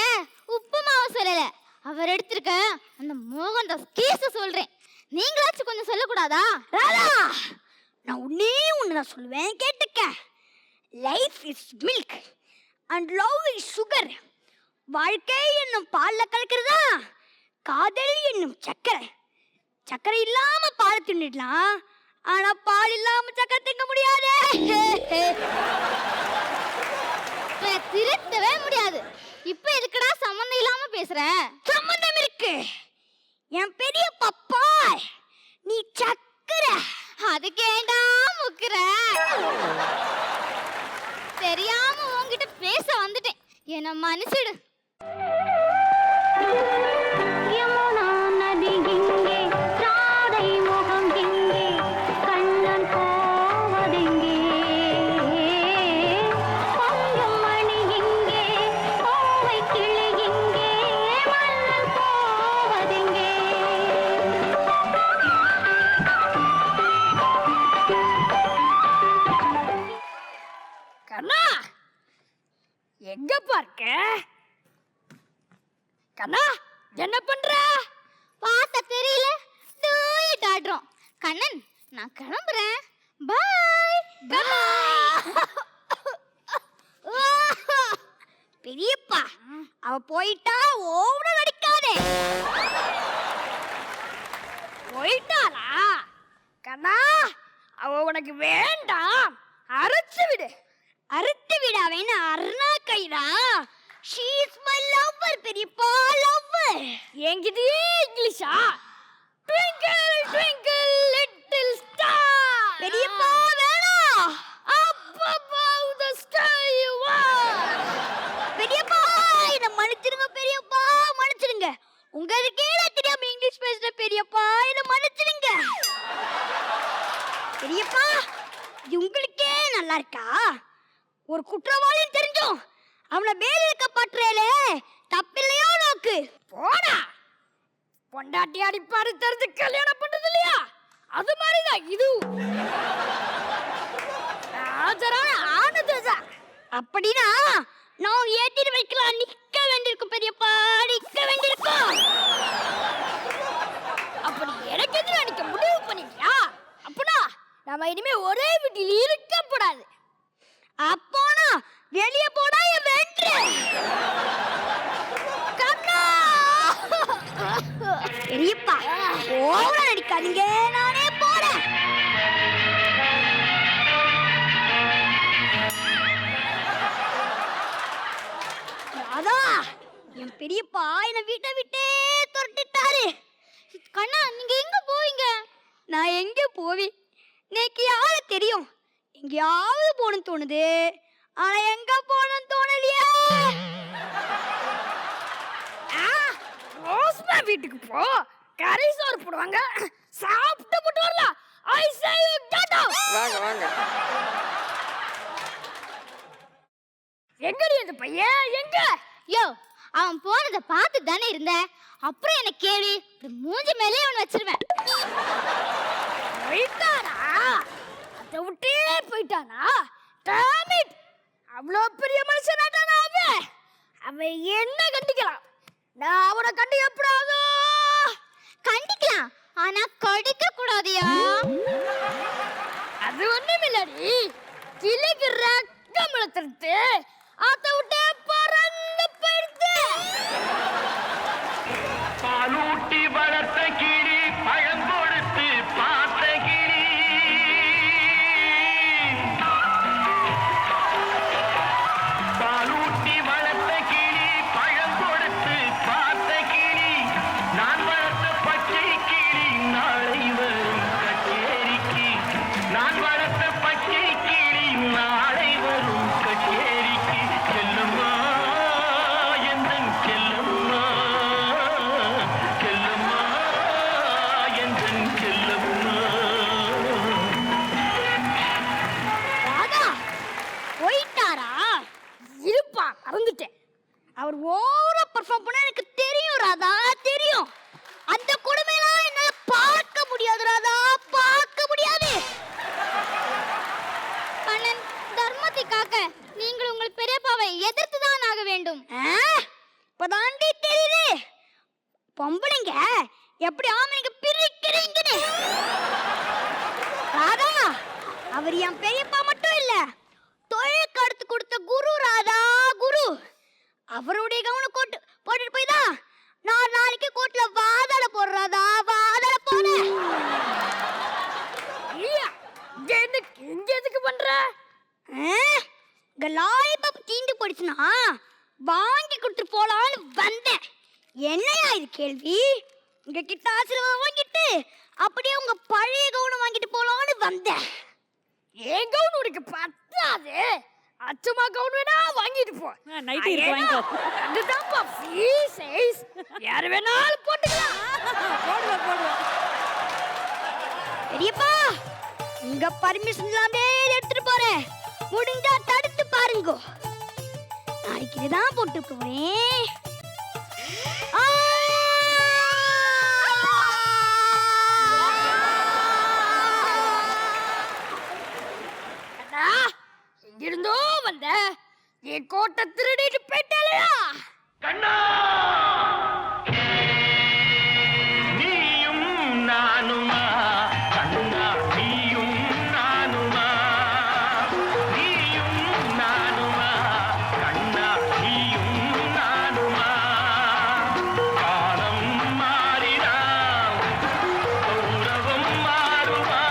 உப்புமாவை சொல்லல, அவர் எடுத்திருக்க அந்த மோகன்தாஸ் கேஸ சொல்றேன். நீங்களாச்சும் கொஞ்சம் சொல்லக்கூடாதா? ராதா, நான் ஒண்ணுதான் சொல்லுவேன், கேட்டுக்க. Life is milk and love is sugar. வாழ்க்கை என்னும் பால்ல கலக்கிறதா, காதல் என்னும் சக்கரை. சக்கரை இல்லாம பால் தின்னுடலாம், ஆனா பால் இல்லாம சக்கரை திங்க முடியாது. திருத்தவே முடியாது. இப்ப எதுக்குடா சம்பந்தம் இல்லாம பேசுற? சம்பந்தம் இருக்கு. என் பெரிய பப்பா, நீ சக்கரை, அதுக்கு ஏண்டா முக்குற? என்ன மன்னிச்சிடு. யமுனா நதி எங்கே, ராதை முகம் எங்கே, கண்ணன் போவதெங்கே, பொங்கும் மணி எங்கே, கோவை கிளி எங்கே, மன்னன் போவதெங்கே. கண்ணா எங்க பார்க்க? கண்ணா என்ன பண்ற? பார்த்தா தெரியல, டூயட் ஆடுறோம். கண்ணன், நான் கிளம்புறேன். பாய். பெரியப்பா, அவ போயிட்டா ஓட நடிக்காதே. போயிட்டாளா? கண்ணா அவ உனக்கு வேண்டாம், அரைச்சு விடு. அறுத்து விடாவேன்னு Aruna கைடா. She is my lover, பெரியப்பா, lover. என்கிட்டயே இங்கிலீஷா? Twinkle twinkle little star. பெரியப்பா வேணாம். Up above the sky you are. பெரியப்பா என்ன மன்னிச்சிடுங்க பெரியப்பா, மன்னிச்சிடுங்க. உங்களுக்கே நான் தெரியாம இங்கிலீஷ் பேசுறேன் பெரியப்பா, என்ன மன்னிச்சிடுங்க. பெரியப்பா, இது உங்களுக்கே நல்லா இருக்கா? ஒரு குற்றவாளின்னு தெரிஞ்சும் அவனை பேர் இருக்க பற்றேலே, தப்பில்லையா நோக்கு? போடா. பொண்டாட்டி அடிப்பாரு தெரிஞ்சு கல்யாணம் பண்றது இல்லையா? அது மாதிரிதான் இது. ராஜரான ஆனதுதான். அப்படின்னா நான் ஏத்திட்டு வைக்கலாம், நிக்க வேண்டியிருக்கும் பெரியப்பா, நிக்க வேண்டியிருக்கும். அப்படி எனக்கு எதிர அடிக்க முடிவு பண்ணிட்டியா? அப்பனா நம்ம இனிமே ஒரே வீட்டில் இருக்க கூடாது. அப்போனா வெளியே போடா என் வென்று. கண்ணா பெரியப்பா ஓவரா நடிக்காதீங்க, நானே போறேன். ராதா, என் பெரியப்பா என்ன வீட்டை விட்டே துரட்டிட்டாரு. கண்ணா, நீங்க எங்க போவீங்க? நான் எங்க போவேன்? நேக்கு யாரு தெரியும்? எங்கேயாவது போகணும்னு தோணுது, ஆனா எங்க போகணும்னு தோணலையே. ரோஸ்மா வீட்டுக்கு போ, கறி சோறு போடுவாங்க, சாப்பிட்டு போட்டு வரலாம். ஐ சே யூ கெட் அவுட். வாங்க வாங்க. எங்கடி அந்த பையன்? எங்க? யோ, அவன் போனதை பார்த்து தானே இருந்தேன். அப்புறம் என்ன கேள்வி? மூஞ்சி மேலே அவன் வச்சிருவேன். போயிட்டானா? அதை விட்டே போயிட்டானா? Damn it! அவ்வளோ பெரிய மனுஷனாட்டானா அவன்? அவன் என்ன கண்டிக்கலாம்? நான் அவனை கண்டிக்கப்படாதோ? கண்டிக்கலாம், ஆனா கடிக்க கூடாதியா? அது ஒண்ணும் இல்லடி, கிளிக்கு ரத்தம் இழுத்துட்டு அதை விட்டே பறந்து போயிடுது. பாலூட்டி வளர்த்த கிளி, பழம் கொடுத்து பார்த்த கிளி. பாலூட்டி வளர்த்த கிளி, பழம் கொடுத்து பார்த்த கிளி. நான் வளர்த்த பச்சை கிளி, நாளை வரும் கச்சேரிக்கு. நான் வளர்த்த பச்சை கிளி, நாளை வரும் கச்சேரிக்கு. செல்லம்மா எந்தன் செல்லம்மா, செல்லம்மா எந்தன் செல்லம்மா. ராதா போயிட்டாரா? இருப்பா, மறந்துட்டேன். அவர் ஓவரா பெர்ஃபார்ம் பண்ண எனக்கு தெரியும் ராதா, தெரியும். அந்த கொடுமையெல்லாம் என்னால பார்க்க முடியாது ராதா, பார்க்க முடியாது. கண்ணன், தர்மத்தை காக்க நீங்கள் உங்கள் பெரியப்பாவை எதிர்த்து தான் ஆக வேண்டும். இப்பதாண்டி தெரியுது பொம்பளைங்க எப்படி ஆம்பளைங்க பிரிக்கிறீங்கன்னு. ராதா, அவர் என் பெரியப்பா மட்டும் இல்ல, தொழில் கடுத்து கொடுத்த குரு ராதா, குரு. அவருடைய கவனம் போட்டுட்டு போய் தான் நான் நாளைக்கு கோர்ட்ல வாதாட போடுறாதா, வாதாட போறேன். இல்லையா? இங்க எதுக்கு பண்ற? லாலிபாப் தீண்டு போயிடுச்சுன்னா வாங்கி கொடுத்து போலான்னு வந்தேன். என்னையா இது கேள்வி? உங்க கிட்ட ஆசீர்வாதம் வாங்கிட்டு அப்படியே உங்க பழைய கவுனம் வாங்கிட்டு போலான்னு வந்தேன். என் கவுன் உனக்கு பத்தாது. அச்சமா கவுன் வேணா வாங்கிட்டு போ. நைட்டி இருக்கு வாங்கிக்கோ. அதுதான்ப்பா ஃப்ரீ சைஸ். யார் வேணாலும் போட்டுக்கலாம். போடுவோம். பெரியப்பா இங்க பர்மிஷன் இல்லாமே எடுத்துட்டு போறேன். முடிஞ்சா தடுத்து பாருங்க. நாளைக்கு இதுதான் போட்டு போறேன். அண்ணா, எங்கிருந்தோ வந்த என் கோட்டை திருடிட்டு போயிட்டாலையா? கண்ணா நீயும் நானுமா கண்ணா நீயும் நானுமா நீயும் நானுமா கண்ணா நீயும் நானுமா காலம் மாறினான் கௌரவம் மாறுமா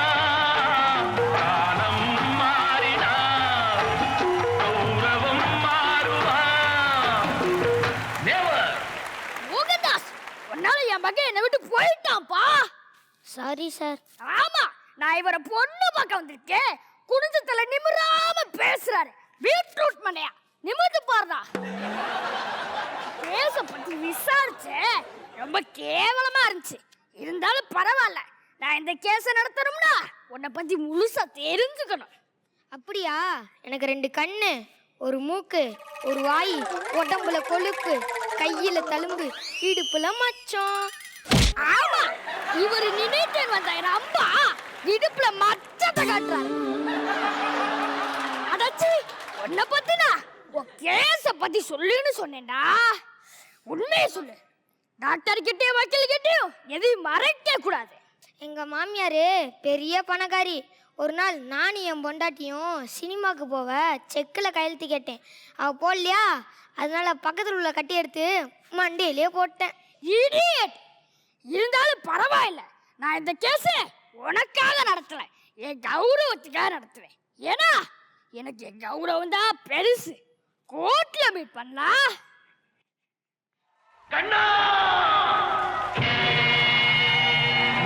காலம் மாறினான் கௌரவம் மாறுமா நெவர் மோகன்தாஸ், உன்னால என் மகன் என்னை விட்டு போயிட்டான்ப்பா. Sorry sir. ஆமா, நான் இவரை பொண்ணு பார்க்க வந்திருக்கேன். குனிஞ்சத்துல நிமிராம பேசுறாரு. பீட்ரூட் மண்டையா, நிமிர்ந்து பாருடா. கேஸ பத்தி விசாரிச்சேன், ரொம்ப கேவலமா இருந்துச்சு. இருந்தாலும் பரவாயில்ல, நான் இந்த கேஸ நடத்தணும்னா உன்னை பத்தி முழுசா தெரிஞ்சுக்கணும். அப்படியா? எனக்கு 2 கண்ணு, ஒரு மூக்கு, ஒரு வாய், உடம்புல கொழுப்பு, கையில தழும்பு, இடுப்புல மச்சம். ஆமா, இவர் நினைத்தேன் வந்த என் அம்மா இடுப்புல மச்சத்தை காட்டுறாரு. அடச்சி, உன்னை பத்தினா உன் கேஸ பத்தி சொல்லுன்னு சொன்னேன்டா. உண்மையை சொல்லு. டாக்டர் கிட்டயும் வக்கீல் கிட்டயும் எதையும் மறைக்க கூடாது. எங்க மாமியாரு பெரிய பணக்காரி. ஒரு நாள் நானும் என் பொண்டாட்டியும் சினிமாவுக்கு போக செக்கில் கையெழுத்து கேட்டேன். அவள் போடலையா, அதனால பக்கத்தில் உள்ள கட்டி எடுத்து மண்டையிலே போட்டேன். இடியட். இருந்தாலும் பரவாயில்ல, நான் இந்த கேஸ உனக்காக நடத்தல, என் கௌரவத்துக்காக நடத்துவேன். ஏன்னா எனக்கு என் கௌரவம் தான் பெருசு. கோர்ட்ல மீட் பண்ணலாம். கண்ணா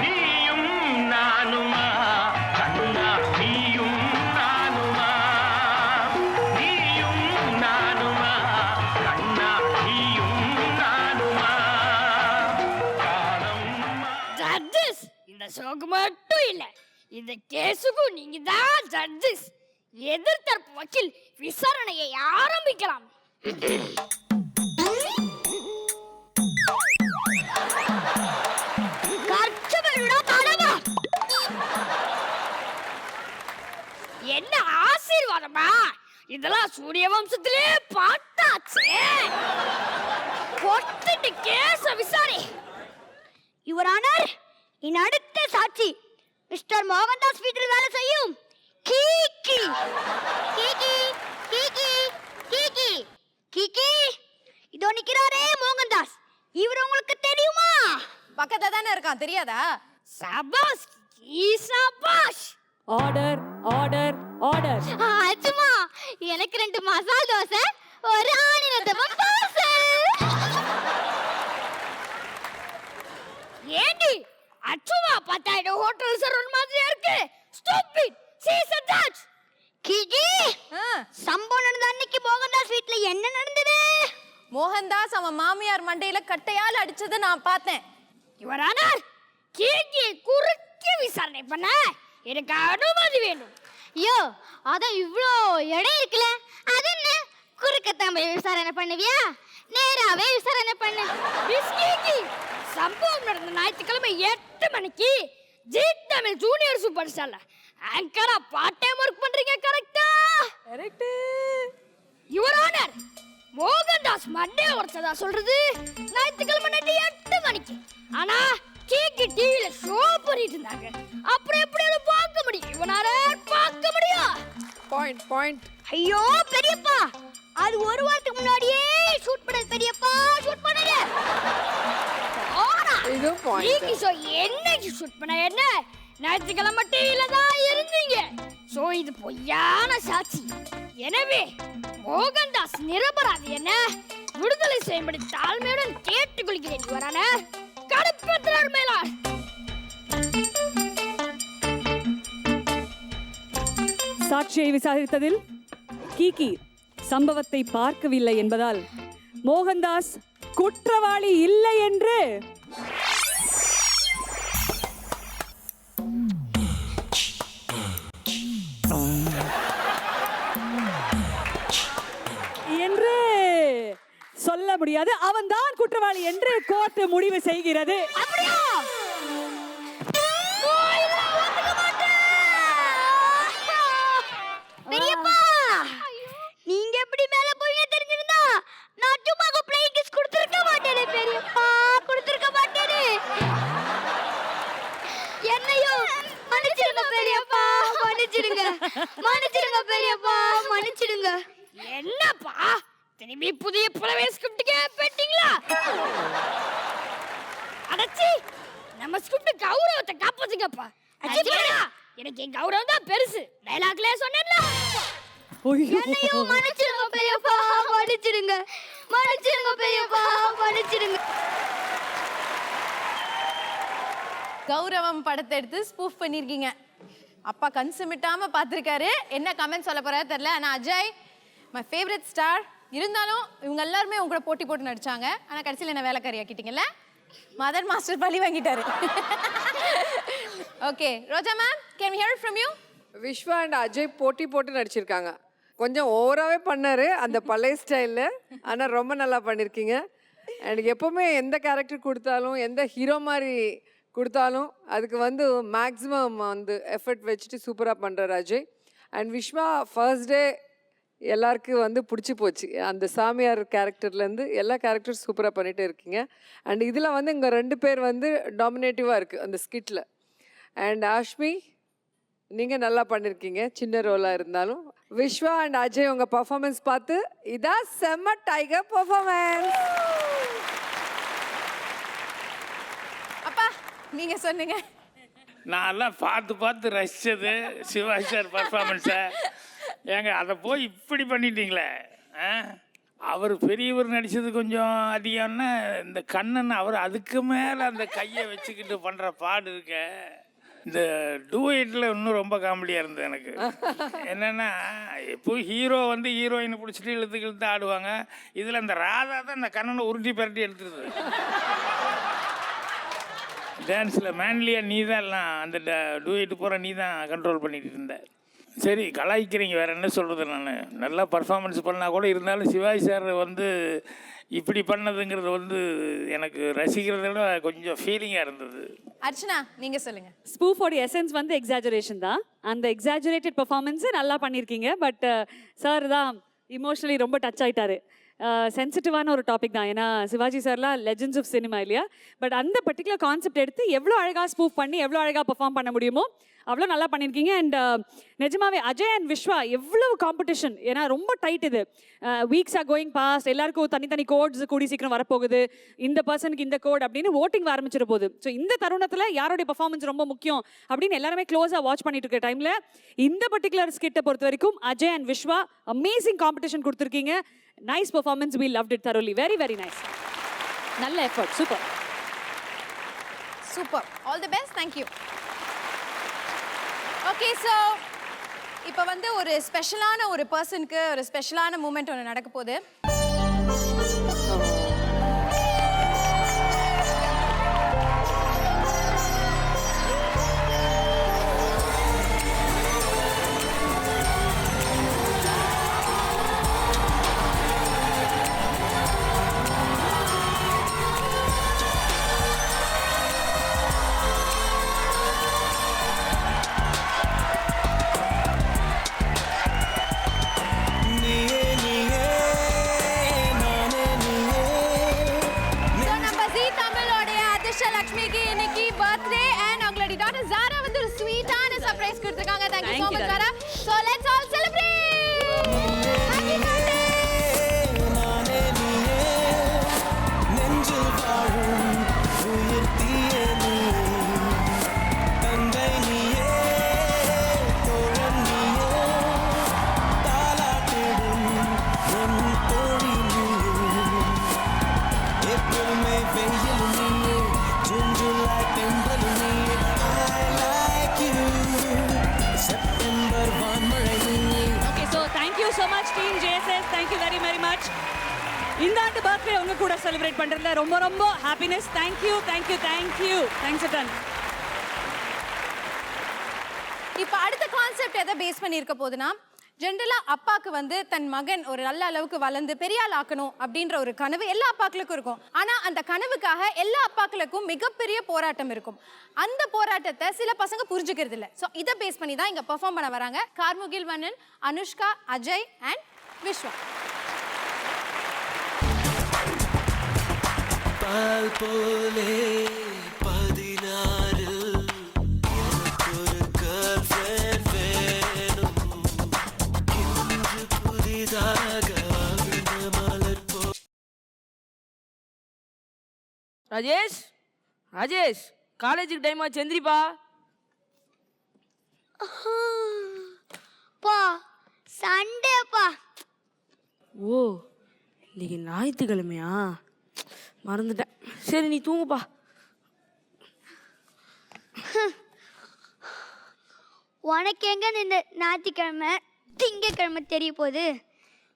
நீயும் நானுமா கண்ணா நீயும் நானுமா நீயும் நானுமா கண்ணா நீயும் நானுமா காலம் ஜட்ஜஸ், இந்த ஷோக்கு மட்டும் இல்ல, இந்த கேஸுக்கும் நீங்க தான் ஜட்ஜஸ். எதிர்த்தரப்பு வக்கீல் விசாரணையை ஆரம்பிக்கலாம். என்ன ஆசீர்வாதமா? இதெல்லாம் சூரிய வம்சத்திலே பார்த்தாச்சு. பொட்டுட்டு கேஸ விசாரி. யுவர் ஆனர், என் அடுத்த சாட்சி மிஸ்டர் மோகன்தாஸ் வீட்டில் வேலை செய்யும் Kiki. Kiki Kiki Kiki Kiki, இதோ நிக்கிறாரே மோகன்தாஸ். இவர் உங்களுக்கு தெரியுமா? பக்கத்துல தானே இருக்கான், தெரியாதா? சபாஷ் சபாஷ். Order order order. அச்சுமா, எனக்கு 2 மசால் தோசை, ஒரு ஆனியன் தோசை. ஏண்டி அச்சுமா பார்த்தா இந்த ஹோட்டல் சர்வர் மாதிரியா இருக்கு? ஸ்டூபிட். She's a judge. கீகி, சம்பவம் நடந்த அன்னைக்கு மோகன்தாஸ் வீட்ல என்ன நடந்தது? மோகன்தாஸ் அவன் மாமியார் மண்டையில கட்டையால் அடிச்சதை நான் பார்த்தேன். யுவர் ஆனர், கேக்கி குறுக்கி விசாரணை பண்ண எனக்கு அனுமதி வேண்டும். ஐயோ, அதான் இவ்ளோ இடம் இருக்குல்ல, அது என்ன குறுக்கத்தான் போய் விசாரணை பண்ணுவியா? நேராவே விசாரணை பண்ணு. மிஸ் கேக்கி, சம்பவம் நடந்த ஞாயிற்றுக்கிழமை 8 மணிக்கு ஜி தமிழ் ஜூனியர் சூப்பர் ஸ்டார்ல ஆங்கரா பார்ட் டைம் ஒர்க் பண்றீங்க, கரெக்டா? Correct. Your honour, Mohandas Monday ஒருத்ததா சொல்றது ஞாயிற்றுக்கிழமை நைட்டு 8 மணிக்கு. ஆனா கேக்கி டிவில ஷோ பண்ணிட்டு இருந்தாங்க. அப்புறம் எப்படி அதை பார்க்க முடியும்? இவனால பார்க்க முடியும். பாயிண்ட். ஐயோ பெரியப்பா, அது ஒரு வாரத்துக்கு முன்னாடியே ஷூட் பண்ணது பெரியப்பா, ஷூட் பண்ணது. இது பாயிண்ட். கேக்கி ஷோ என்னைக்கு ஷூட் பண்ண என்ன? ஞாயிற்றுக்கிழமை டிவில தான் இருந்தீங்க. சோ இது பொய்யான சாட்சி. எனவே மோகன்தாஸ் நிரபராதி என்ன விடுதலை செய்யும்படி தாழ்மையுடன் கேட்டுக்கொள்கிறேன். யுவரான கடுப்பேற்றார் மேலார். சாட்சியை விசாரித்ததில் கீகி சம்பவத்தை பார்க்கவில்லை என்பதால் மோகன்தாஸ் குற்றவாளி இல்லை என்று என்று சொல்ல முடியாது. அவன்தான் குற்றவாளி என்று கோர்ட் முடிவு செய்கிறது. பெரியப்பா நீங்க எப்படி மேல போவீங்க தெரிஞ்சிருந்தா நான் சும்மா பிளேயிங் கிஸ் கொடுத்திருக்க மாட்டேனே பெரியப்பா, கொடுத்திருக்க மாட்டேனே. என்னையும் மன்னிச்சிடுங்க பெரியப்பா, மன்னிச்சிடுங்க, மன்னிச்சிடுங்க பெரியப்பா, மன்னிச்சிடுங்க. என்னப்பா திரும்பி புதிய புலவே ஸ்கிரிப்ட் கேட்டீங்களா? அடச்சி நம்ம ஸ்கிரிப்ட் கௌரவத்தை காப்பாத்துங்கப்பா. எனக்கு என் கௌரவம் தான் பெருசு. டைலாக்லயே சொன்னேன்ல. என்னையும் மன்னிச்சிடுங்க பெரியப்பா, மன்னிச்சிடுங்க, மன்னிச்சிடுங்க பெரியப்பா, மன்னிச்சிடுங்க. கௌரவம் படத்தை எடுத்து ஸ்பூஃப் பண்ணியிருக்கீங்க. அப்பா கன்சுமிட்டாம பார்த்துருக்காரு. என்ன கமெண்ட் சொல்ல போறாரு தெரியல. ஆனால் அஜய் மை ஃபேவரட் ஸ்டார். இருந்தாலும் இவங்க எல்லாருமே உங்க கூட போட்டி போட்டு நடிச்சாங்க. ஆனால் கடைசியில் என்ன வேலைக்காரி ஆக்கிட்டீங்கல்ல. மதர் மாஸ்டர் பழி வாங்கிட்டாரு. Okay Roja ma'am, can we hear from you? Vishwa and Ajay போட்டி போட்டு நடிச்சிருக்காங்க. கொஞ்சம் ஓவராகவே பண்ணார் அந்த பழைய ஸ்டைலில். ஆனால் ரொம்ப நல்லா பண்ணியிருக்கீங்க. எனக்கு எப்போவுமே எந்த கேரக்டர் கொடுத்தாலும் எந்த ஹீரோ மாதிரி கொடுத்தாலும் அதுக்கு வந்து மேக்ஸிமம் வந்து எஃபர்ட் வச்சுட்டு சூப்பராக பண்ணுறாரு Ajay. And Vishwa first day எல்லாருக்கும் வந்து பிடிச்சி போச்சு. அந்த சாமியார் கேரக்டர்லேருந்து எல்லா கேரக்டரும் சூப்பராக பண்ணிகிட்டே இருக்கீங்க. அண்ட் இதில் வந்து இங்கே 2 பேர் வந்து டாமினேட்டிவாக இருக்குது அந்த ஸ்கிட்டில். அண்ட் ஆஷ்மி நீங்கள் நல்லா பண்ணியிருக்கீங்க, சின்ன ரோலாக இருந்தாலும். விஸ்வா அண்ட் அஜய் உங்கள் பர்ஃபார்மன்ஸ் பார்த்து இதான் செம்ம டைகர் பர்ஃபார்மன்ஸ். அப்பா நீங்கள் சொன்னீங்க. நான் எல்லாம் பார்த்து ரசித்தது சிவாஜி சார் பர்ஃபார்மன்ஸை. ஏங்க அதை போய் இப்படி பண்ணிட்டீங்களே. அவர் பெரியவர் நடித்தது கொஞ்சம் அதிகம்னா இந்த கண்ணன் அவர் அதுக்கு மேலே அந்த கையை வச்சுக்கிட்டு பண்ணுற பாடு இருக்க. இந்த டூயட்டில் இன்னும் ரொம்ப காமெடியாக இருந்தது எனக்கு. என்னென்னா இப்போ ஹீரோ வந்து ஹீரோயினை பிடிச்சிட்டு இழுத்து ஆடுவாங்க. இதில் அந்த ராதா தான் இந்த கண்ணனை உருட்டி பரட்டி எடுத்துருது. டான்ஸில் மேன்லியாக நீ தான் எல்லாம் அந்த டூயட்டு போகிற நீ தான் கண்ட்ரோல் பண்ணிட்டு இருந்த. சரி கலாய்க்கிறீங்க, வேறு என்ன சொல்கிறது. நான் நல்லா பர்ஃபார்மன்ஸ் பண்ணால் கூட இருந்தாலும் சிவாஜி சார் வந்து இப்படி பண்ணதுங்கிறது வந்து எனக்கு ரசிக்கிறத விட கொஞ்சம் ஃபீலிங்காக இருந்தது. அர்ச்சனா நீங்கள் சொல்லுங்கள். ஸ்பூஃபோட எசன்ஸ் வந்து எக்ஸாஜரேஷன் தான். அந்த எக்ஸாஜரேட்டட் பெர்ஃபார்மன்ஸு நல்லா பண்ணியிருக்கீங்க. பட் சார் தான் இமோஷனலி ரொம்ப டச் ஆகிட்டாரு. சென்சிட்டிவான ஒரு டாபிக் தான். ஏன்னா சிவாஜி சார்லாம் லெஜெண்ட்ஸ் ஆஃப் சினிமா இல்லையா. பட் அந்த பர்டிகுலர் கான்செப்ட் எடுத்து எவ்வளோ அழகாக ஸ்பூஃப் பண்ணி எவ்வளோ அழகாக பெர்ஃபார்ம் பண்ண முடியுமோ அவ்வளோ நல்லா பண்ணியிருக்கீங்க. அண்ட் நிஜமாவே அஜய் அண்ட் விஸ்வா எவ்வளவு காம்படிஷன். ஏன்னா ரொம்ப டைட் இது. Weeks are going fast. எல்லாருக்கும் தனித்தனி கோட்ஸ் கூடி சீக்கிரம் வரப்போகுது. இந்த பர்சனுக்கு இந்த கோட் அப்படின்னு ஓட்டிங் ஆரம்பிச்சிட போகுது. ஸோ இந்த தருணத்தில் யாருடைய பர்ஃபார்மன்ஸ் ரொம்ப முக்கியம் அப்படின்னு எல்லாருமே க்ளோஸாக வாட்ச் பண்ணிட்டு இருக்க டைமில் இந்த பர்டிகுலர் ஸ்கிட்டை பொறுத்த வரைக்கும் Ajay and Vishwa amazing competition கொடுத்துருக்கீங்க. Nice performance. we loved it thoroughly. very very nice. நல்ல effort. Super super. All the best. Thank you. Okay so இப்போ வந்து ஒரு ஸ்பெஷலான ஒரு பர்சனுக்கு ஒரு ஸ்பெஷலான மூமெண்ட் ஒன்று நடக்க போகுது. லக்ஷ்மிக்கு இன்னைக்கு பர்த்டே அண்ட் அவங்களுடைய டாட்டர் ஜாரா வந்து ஒரு ஸ்வீட்டான சர்ப்ரைஸ் கொடுத்திருக்காங்க. Thank you so much Zara. So let's all celebrate. Happy birthday. நெஞ்சில் வாழும் உயிர் தீயனே தந்தை நீயே தோழன் நீயே தாலாட்டிடும் என் தோழி நீயே எப்பவுமே வெயில் நீயே ஜூலை தென்றல் நீயே I like you செப்டம்பர் வான்மழை நீயே. Very much. இந்த ஆண்டு பர்த்டே உங்க கூட செலிப்ரேட் பண்றதுல ரொம்ப ரொம்ப happiness. Thank you thank you thank you. Thanks attend. இப்போ அடுத்த கான்செப்ட் எதை பேஸ் பண்ணி இருக்க போகுதுன்னா, ஜென்ரலா அப்பாக்கு வந்து தன் மகன் ஒரு நல்ல அளவுக்கு வளர்ந்து பெரிய ஆள் ஆக்கணும் அப்படின்ற ஒரு கனவு எல்லா அப்பாக்களுக்கும் இருக்கும். ஆனா அந்த கனவுக்காக எல்லா அப்பாக்களுக்கும் மிகப்பெரிய போராட்டம் இருக்கும். அந்த போராட்டத்தை சில பசங்க புரிஞ்சுக்கிறது இல்லை. ஸோ இதை பேஸ் பண்ணி தான் இங்க பெர்ஃபார்ம் பண்ண வராங்க கார்முகில் வண்ணன், அனுஷ்கா, அஜய் அண்ட் விஸ்வா. பால் போலே 16 ஒரு girlfriend வேணும். இன்று புதிதாக வாழ்ந்த மலர் போ. ராஜேஷ் ராஜேஷ் காலேஜுக்கு டைம் ஆச்சு, எந்திரிப்பா. பா சண்டேப்பா. ஓ இன்னைக்கு ஞாயிற்றுக்கிழமையா, மறந்துட்டேன். சரி நீ தூங்குப்பா. உனக்கு எங்க இந்த ஞாயிற்றுக்கிழமை திங்கக்கிழமை தெரிய போகுது?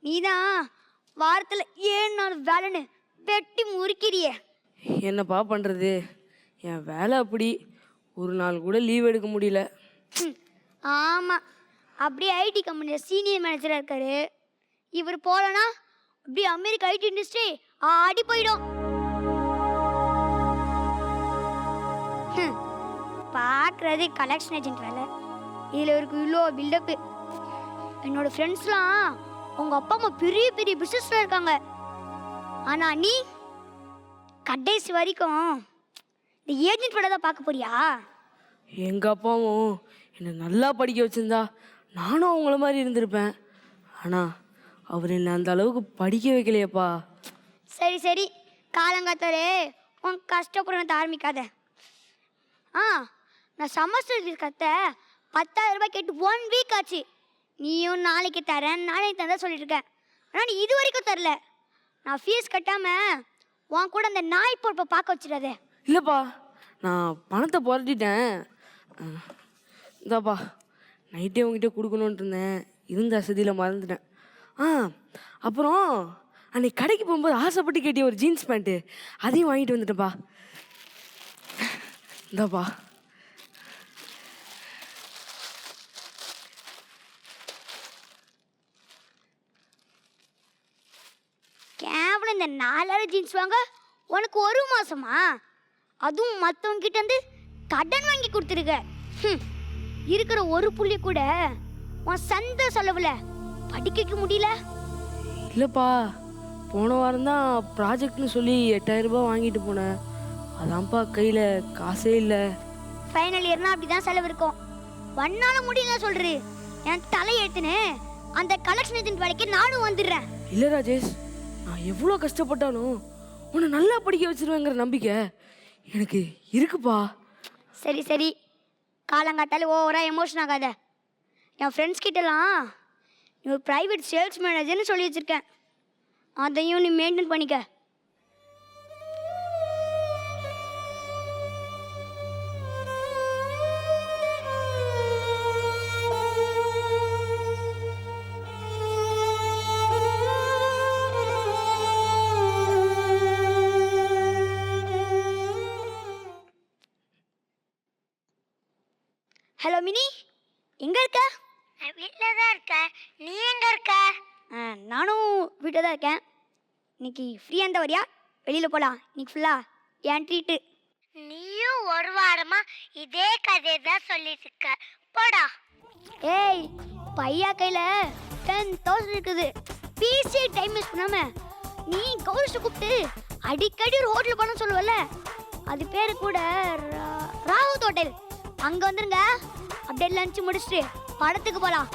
நீதான் வாரத்தில் 7 நாள் வேலைன்னு வெட்டி முறுக்கிறியே. என்னப்பா பண்ணுறது, என் வேலை அப்படி, ஒரு நாள் கூட லீவ் எடுக்க முடியல. ஆமாம், அப்படியே ஐடி கம்பெனியில் சீனியர் மேனேஜராக இருக்காரு. இவர் போகலன்னா அப்படியே அமெரிக்கா ஐடி இண்டஸ்ட்ரி ஆடி போயிடும். பார்க்குறது கலெக்ஷன் ஏஜென்ட் வேலை, இதில் இவருக்கு இவ்வளோ பில்டப்பு. என்னோட ஃப்ரெண்ட்ஸ்லாம் உங்கள் அப்பா அம்மா பெரிய பெரிய பிஸ்னஸில் இருக்காங்க. ஆனால் நீ கடைசி வரைக்கும் இந்த ஏஜென்ட் வேலை தான் பார்க்க போறியா? எங்கள் அப்பாவும் என்னை நல்லா படிக்க வச்சுருந்தா நானும் அவங்கள மாதிரி இருந்திருப்பேன். ஆனால் அவர் என்னை அந்த அளவுக்கு படிக்க வைக்கலையப்பா. சரி சரி, காலங்காத்தாலே உன் கஷ்டப்பட ஆரம்பிக்காத. நான் செமஸ்டர் ஃபீஸ் கட்ட 10,000 ரூபாய் கேட்டு 1 வீக் ஆச்சு. நீயும் நாளைக்கு தரேன் நாளைக்கு தரேன் சொல்லிட்டு இருக்கேன். ஆனால் நீ இது வரைக்கும் தரல. நான் ஃபீஸ் கட்டாமல் உன் கூட அந்த நாய் பொறுப்பை பார்க்க வச்சிடாதே. இல்லைப்பா, நான் பணத்தை புரட்டிட்டேன். இந்தாப்பா, நைட்டே உங்ககிட்ட கொடுக்கணுன்ட்டு இருந்தேன், இருந்த வசதியில் மறந்துட்டேன். அப்புறம் அன்னைக்கு கடைக்கு போகும்போது ஆசைப்பட்டு கேட்டிய ஒரு ஜீன்ஸ் பேண்ட்டு, அதையும் வாங்கிட்டு வந்துட்டேன்ப்பா. இந்தாப்பா. கேவலம் இந்த 4,000 ஜீன்ஸ் வாங்க உனக்கு 1 மாசமா? அதுவும் மற்றவங்க கிட்ட வந்து கடன் வாங்கி கொடுத்துருக்க. இருக்கிற ஒரு புள்ளி கூட உன் சொந்த செலவில் படிக்க வைக்க முடியல. இல்லைப்பா, போன வாரம் தான் ப்ராஜெக்ட்னு சொல்லி 8,000 ரூபாய் வாங்கிட்டு போனேன். அதான்ப்பா கையில் காசே இல்லை. ஃபைனல் இயர்னா அப்படி தான் செலவு இருக்கும். வண்ணால முடியல சொல்கிறேன். என் தலையெழுத்துன்னு அந்த கலெக்ஷன் ஏஜென்ட் வேலைக்கு நானும் வந்துடுறேன். இல்லை ராஜேஷ், நான் எவ்வளோ கஷ்டப்பட்டாலும் உன்னை நல்லா படிக்க வச்சிருவேங்கிற நம்பிக்கை எனக்கு இருக்குப்பா. சரி சரி, காலங்காத்தாலே ஓவராக எமோஷன் ஆகாத. என் ஃப்ரெண்ட்ஸ் கிட்டலாம் நீ ஒரு ப்ரைவேட் சேல்ஸ் மேனேஜர்னு சொல்லி வச்சுருக்கேன். அதையும் நீ மெயின்டைன் பண்ணிக்க. ஹலோ மினி, எங்கே இருக்க? நான் வீட்டில் தான் இருக்கேன். நீ எங்கே இருக்க? நானும் வீட்டில் தான் இருக்கேன். இன்னைக்கு ஃப்ரீயாக இருந்தால் வரியா? வெளியில் போகலாம். இன்னைக்கு ஃபுல்லாக என் ட்ரீட்டு. நீயும் ஒரு வாரமாக இதே கதையை தான் சொல்லிட்டு இருக்க. போடா. ஏய், பையா கையில் 10,000 இருக்குது. பிசி டைம் வேஸ்ட் பண்ணாமல் நீ கௌரிஷ்ட கூப்பிட்டு அடிக்கடி ஒரு ஹோட்டல் போன சொல்லுவல, அது பேர் கூட ராவுத் ஹோட்டல். அங்கே வந்துருங்க. அப்படியே லஞ்ச் முடிச்சுட்டு படத்துக்கு போகலாம்.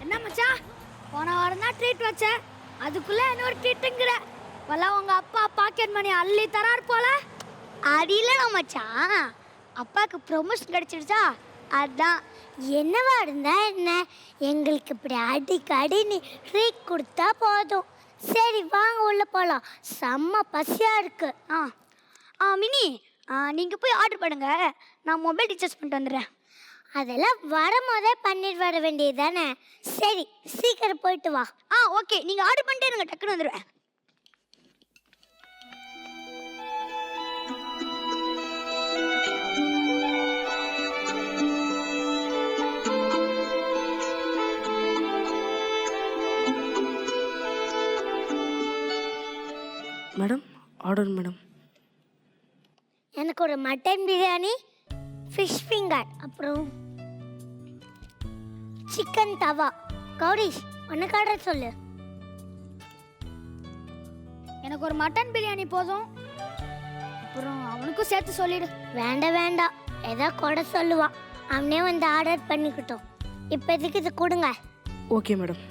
என்ன மச்சான், போன வாரம் தான் ட்ரீட் வச்சேன், அதுக்குள்ள இன்னொரு ட்ரீட்டுங்கிற வல்ல. உங்க அப்பா பாக்கெட் மணி அள்ளி தரார் போல. அது இல்லைடா மச்சான், அப்பாவுக்கு ப்ரொமோஷன் கிடைச்சிடுச்சா? அதான். என்னவா இருந்தா என்ன, எங்களுக்கு இப்படி அடிக்கடி நீ ட்ரீட் கொடுத்தா போதும். சரி வாங்க உள்ள போகலாம், செம்ம பசியா இருக்கு. மினி நீங்கள் போய் ஆர்டர் பண்ணுங்க, நான் மொபைல் ரீசார்ஜ் பண்ணிட்டு வந்துடுறேன். அதெல்லாம் வரும்போதே பண்ணிட்டு வர வேண்டியது தானே. சரி சீக்கிரம் போயிட்டு வா. ஓகே, நீங்கள் ஆர்டர் பண்ணிட்டு இருங்க, டக்குன்னு வந்துடுவேன். Madam order madam. எனக்கு ஒரு மட்டன் பிரியாணி, ஃபிஷ் ஃபிங்கர், அப்புறம் சிக்கன் தவா. கௌரிஷ் உனக்கு ஆர்டர் சொல்லு. எனக்கு ஒரு மட்டன் பிரியாணி போதும், அப்புறம் அவனுக்கும் சேர்த்து சொல்லிடு. வேண்டாம் வேண்டாம், ஏதோ கொடை சொல்லுவான், அவனே வந்து ஆர்டர் பண்ணிக்கிட்டோம். இப்போதைக்கு இது கொடுங்க. Okay madam.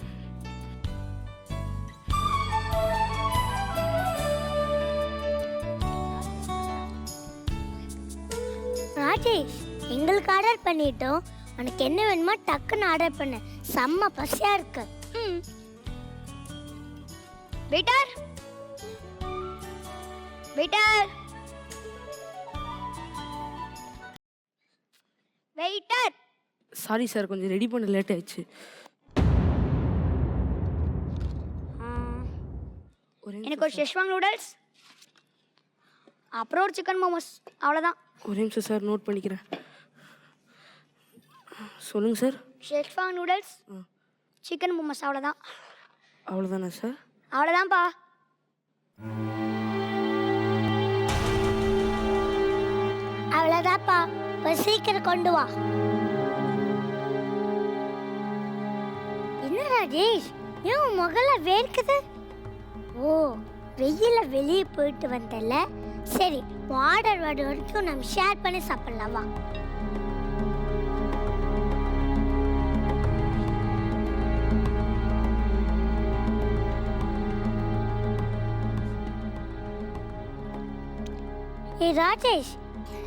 ராஜேஷ் எங்களுக்கு ஆர்டர் பண்ணிட்டோம், உனக்கு என்ன வேணுமோ டக்குன்னு ஆர்டர் பண்ணு, செம்ம பசியா இருக்கு. Waiter waiter waiter. Sorry sir, கொஞ்சம் ரெடி பண்ண லேட் ஆயிடுச்சு. எனக்கு ஒரு ஷெஷ்வாங் நூடுல்ஸ், அப்புறம் ஒரு சிக்கன் மோமோஸ், அவ்வளோதான். ஒரே நிமிஷம் சார், நோட் பண்ணிக்கிறேன். சொல்லுங்கள் சார். ஷெஷ்வாங் நூடுல்ஸ், சிக்கன் மோமோஸ், அவ்வளோதான். அவ்வளோதானா சார்? அவ்வளோதான்ப்பா. அவ்வளோதாப்பா, இப்போ சீக்கிரம் கொண்டு வா. என்ன ராஜேஷ், ஏன் முகல வேர்க்குது? ஓ, வெயில வெளியே போயிட்டு வந்தல. சரி, ஆர்டர் வர வரைக்கும் நம்ம ஷேர் பண்ணி சாப்பிடலாம் வா. ஏய் ராஜேஷ்,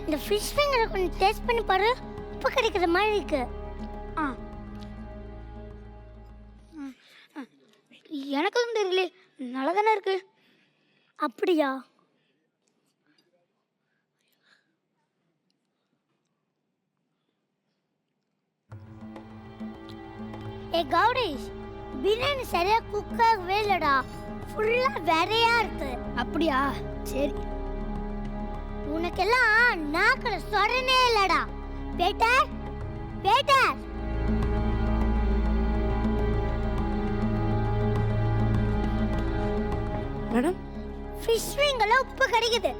இந்த ஃபிஷ் ஃபிங்கரை கொஞ்சம் டேஸ்ட் பண்ணி பாரு, உப்பு கிடைக்கிற மாதிரி இருக்கு. எனக்கும் தெரியல, நல்லா தானே இருக்கு. அப்படியா? ஏய் கௌரேஷ், பிரியாணி சரியா குக் ஆகவே இல்லடா, ஃபுல்லா வெரையா இருக்கு. அப்படியா? சரி. உனக்கெல்லாம் நாக்குல சொரனே இல்லடா. Batter batter. மேடம், ஃபிஷ் ஃபிங்கர்ல உப்பு கிடைக்குது,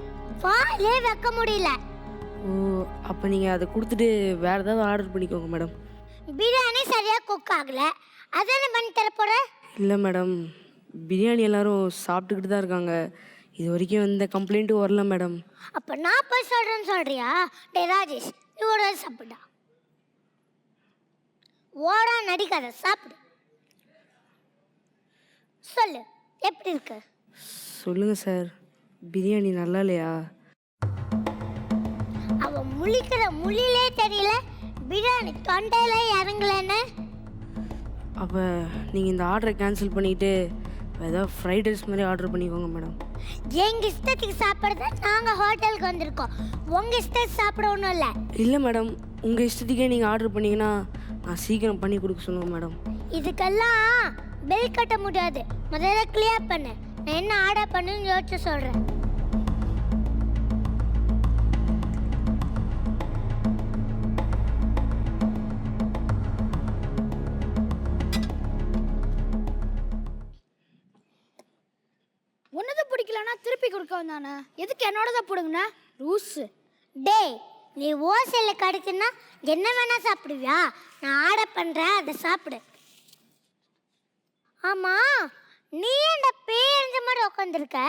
வாயிலே வைக்க முடியல. ஓ, அப்போ நீங்கள் அதை கொடுத்துட்டு வேறு ஏதாவது ஆர்டர் பண்ணிக்கோங்க மேடம். பிரியாணி சரியா குக் ஆகல, அதான பண்ணி தர போற? இல்லை மேடம், பிரியாணி எல்லாரும் சாப்பிட்டுக்கிட்டு தான் இருக்காங்க, இது வரைக்கும் எந்த கம்ப்ளைண்ட்டும் வரல மேடம். அப்ப நான் போய் சொல்றேன்னு சொல்றியா? டே ராஜேஷ், நீ ஒரு சாப்பிடா. ஓடா நடிக்காத, சாப்பிடு. சொல்லு, எப்படி இருக்கு? சொல்லுங்கள் சார், பிரியாணி நல்லா இல்லையா? அவ முழிக்கிற முழிலே தெரியல பிரியாணி தொண்டையில இறங்கலன்னு. அப்போ நீங்கள் இந்த ஆர்டரை கேன்சல் பண்ணிவிட்டு ஏதாவது ஃப்ரைட் ரைஸ் மாதிரி ஆர்டர் பண்ணிக்கோங்க மேடம். எங்க இஷ்டத்துக்கு சாப்பிட்றத நாங்கள் ஹோட்டலுக்கு வந்திருக்கோம், உங்க இஷ்டத்துக்கு சாப்பிட ஒன்றும் இல்லை. இல்லை மேடம், உங்கள் இஷ்டத்துக்கே நீங்கள் ஆர்டர் பண்ணிங்கன்னா நான் சீக்கிரம் பண்ணி கொடுக்க சொல்லுங்கள் மேடம். இதுக்கெல்லாம் பில் கட்ட முடியாது, முதல்ல கிளியர் பண்ணு, நான் என்ன ஆர்டர் பண்ணுன்னு யோசிச்சு சொல்கிறேன். ஒன்னதை பிடிக்கலன்னா திருப்பி கொடுக்க வந்தானே, எதுக்கு என்னோடதான் போடுங்கண்ணா ரூஸு? டேய், நீ ஓசையில் கிடைக்குன்னா என்ன வேணா சாப்பிடுவியா? நான் ஆர்டர் பண்ணுறேன், அதை சாப்பிடு. ஆமாம், நீ இந்த பேருந்து மாதிரி உட்காந்துருக்க,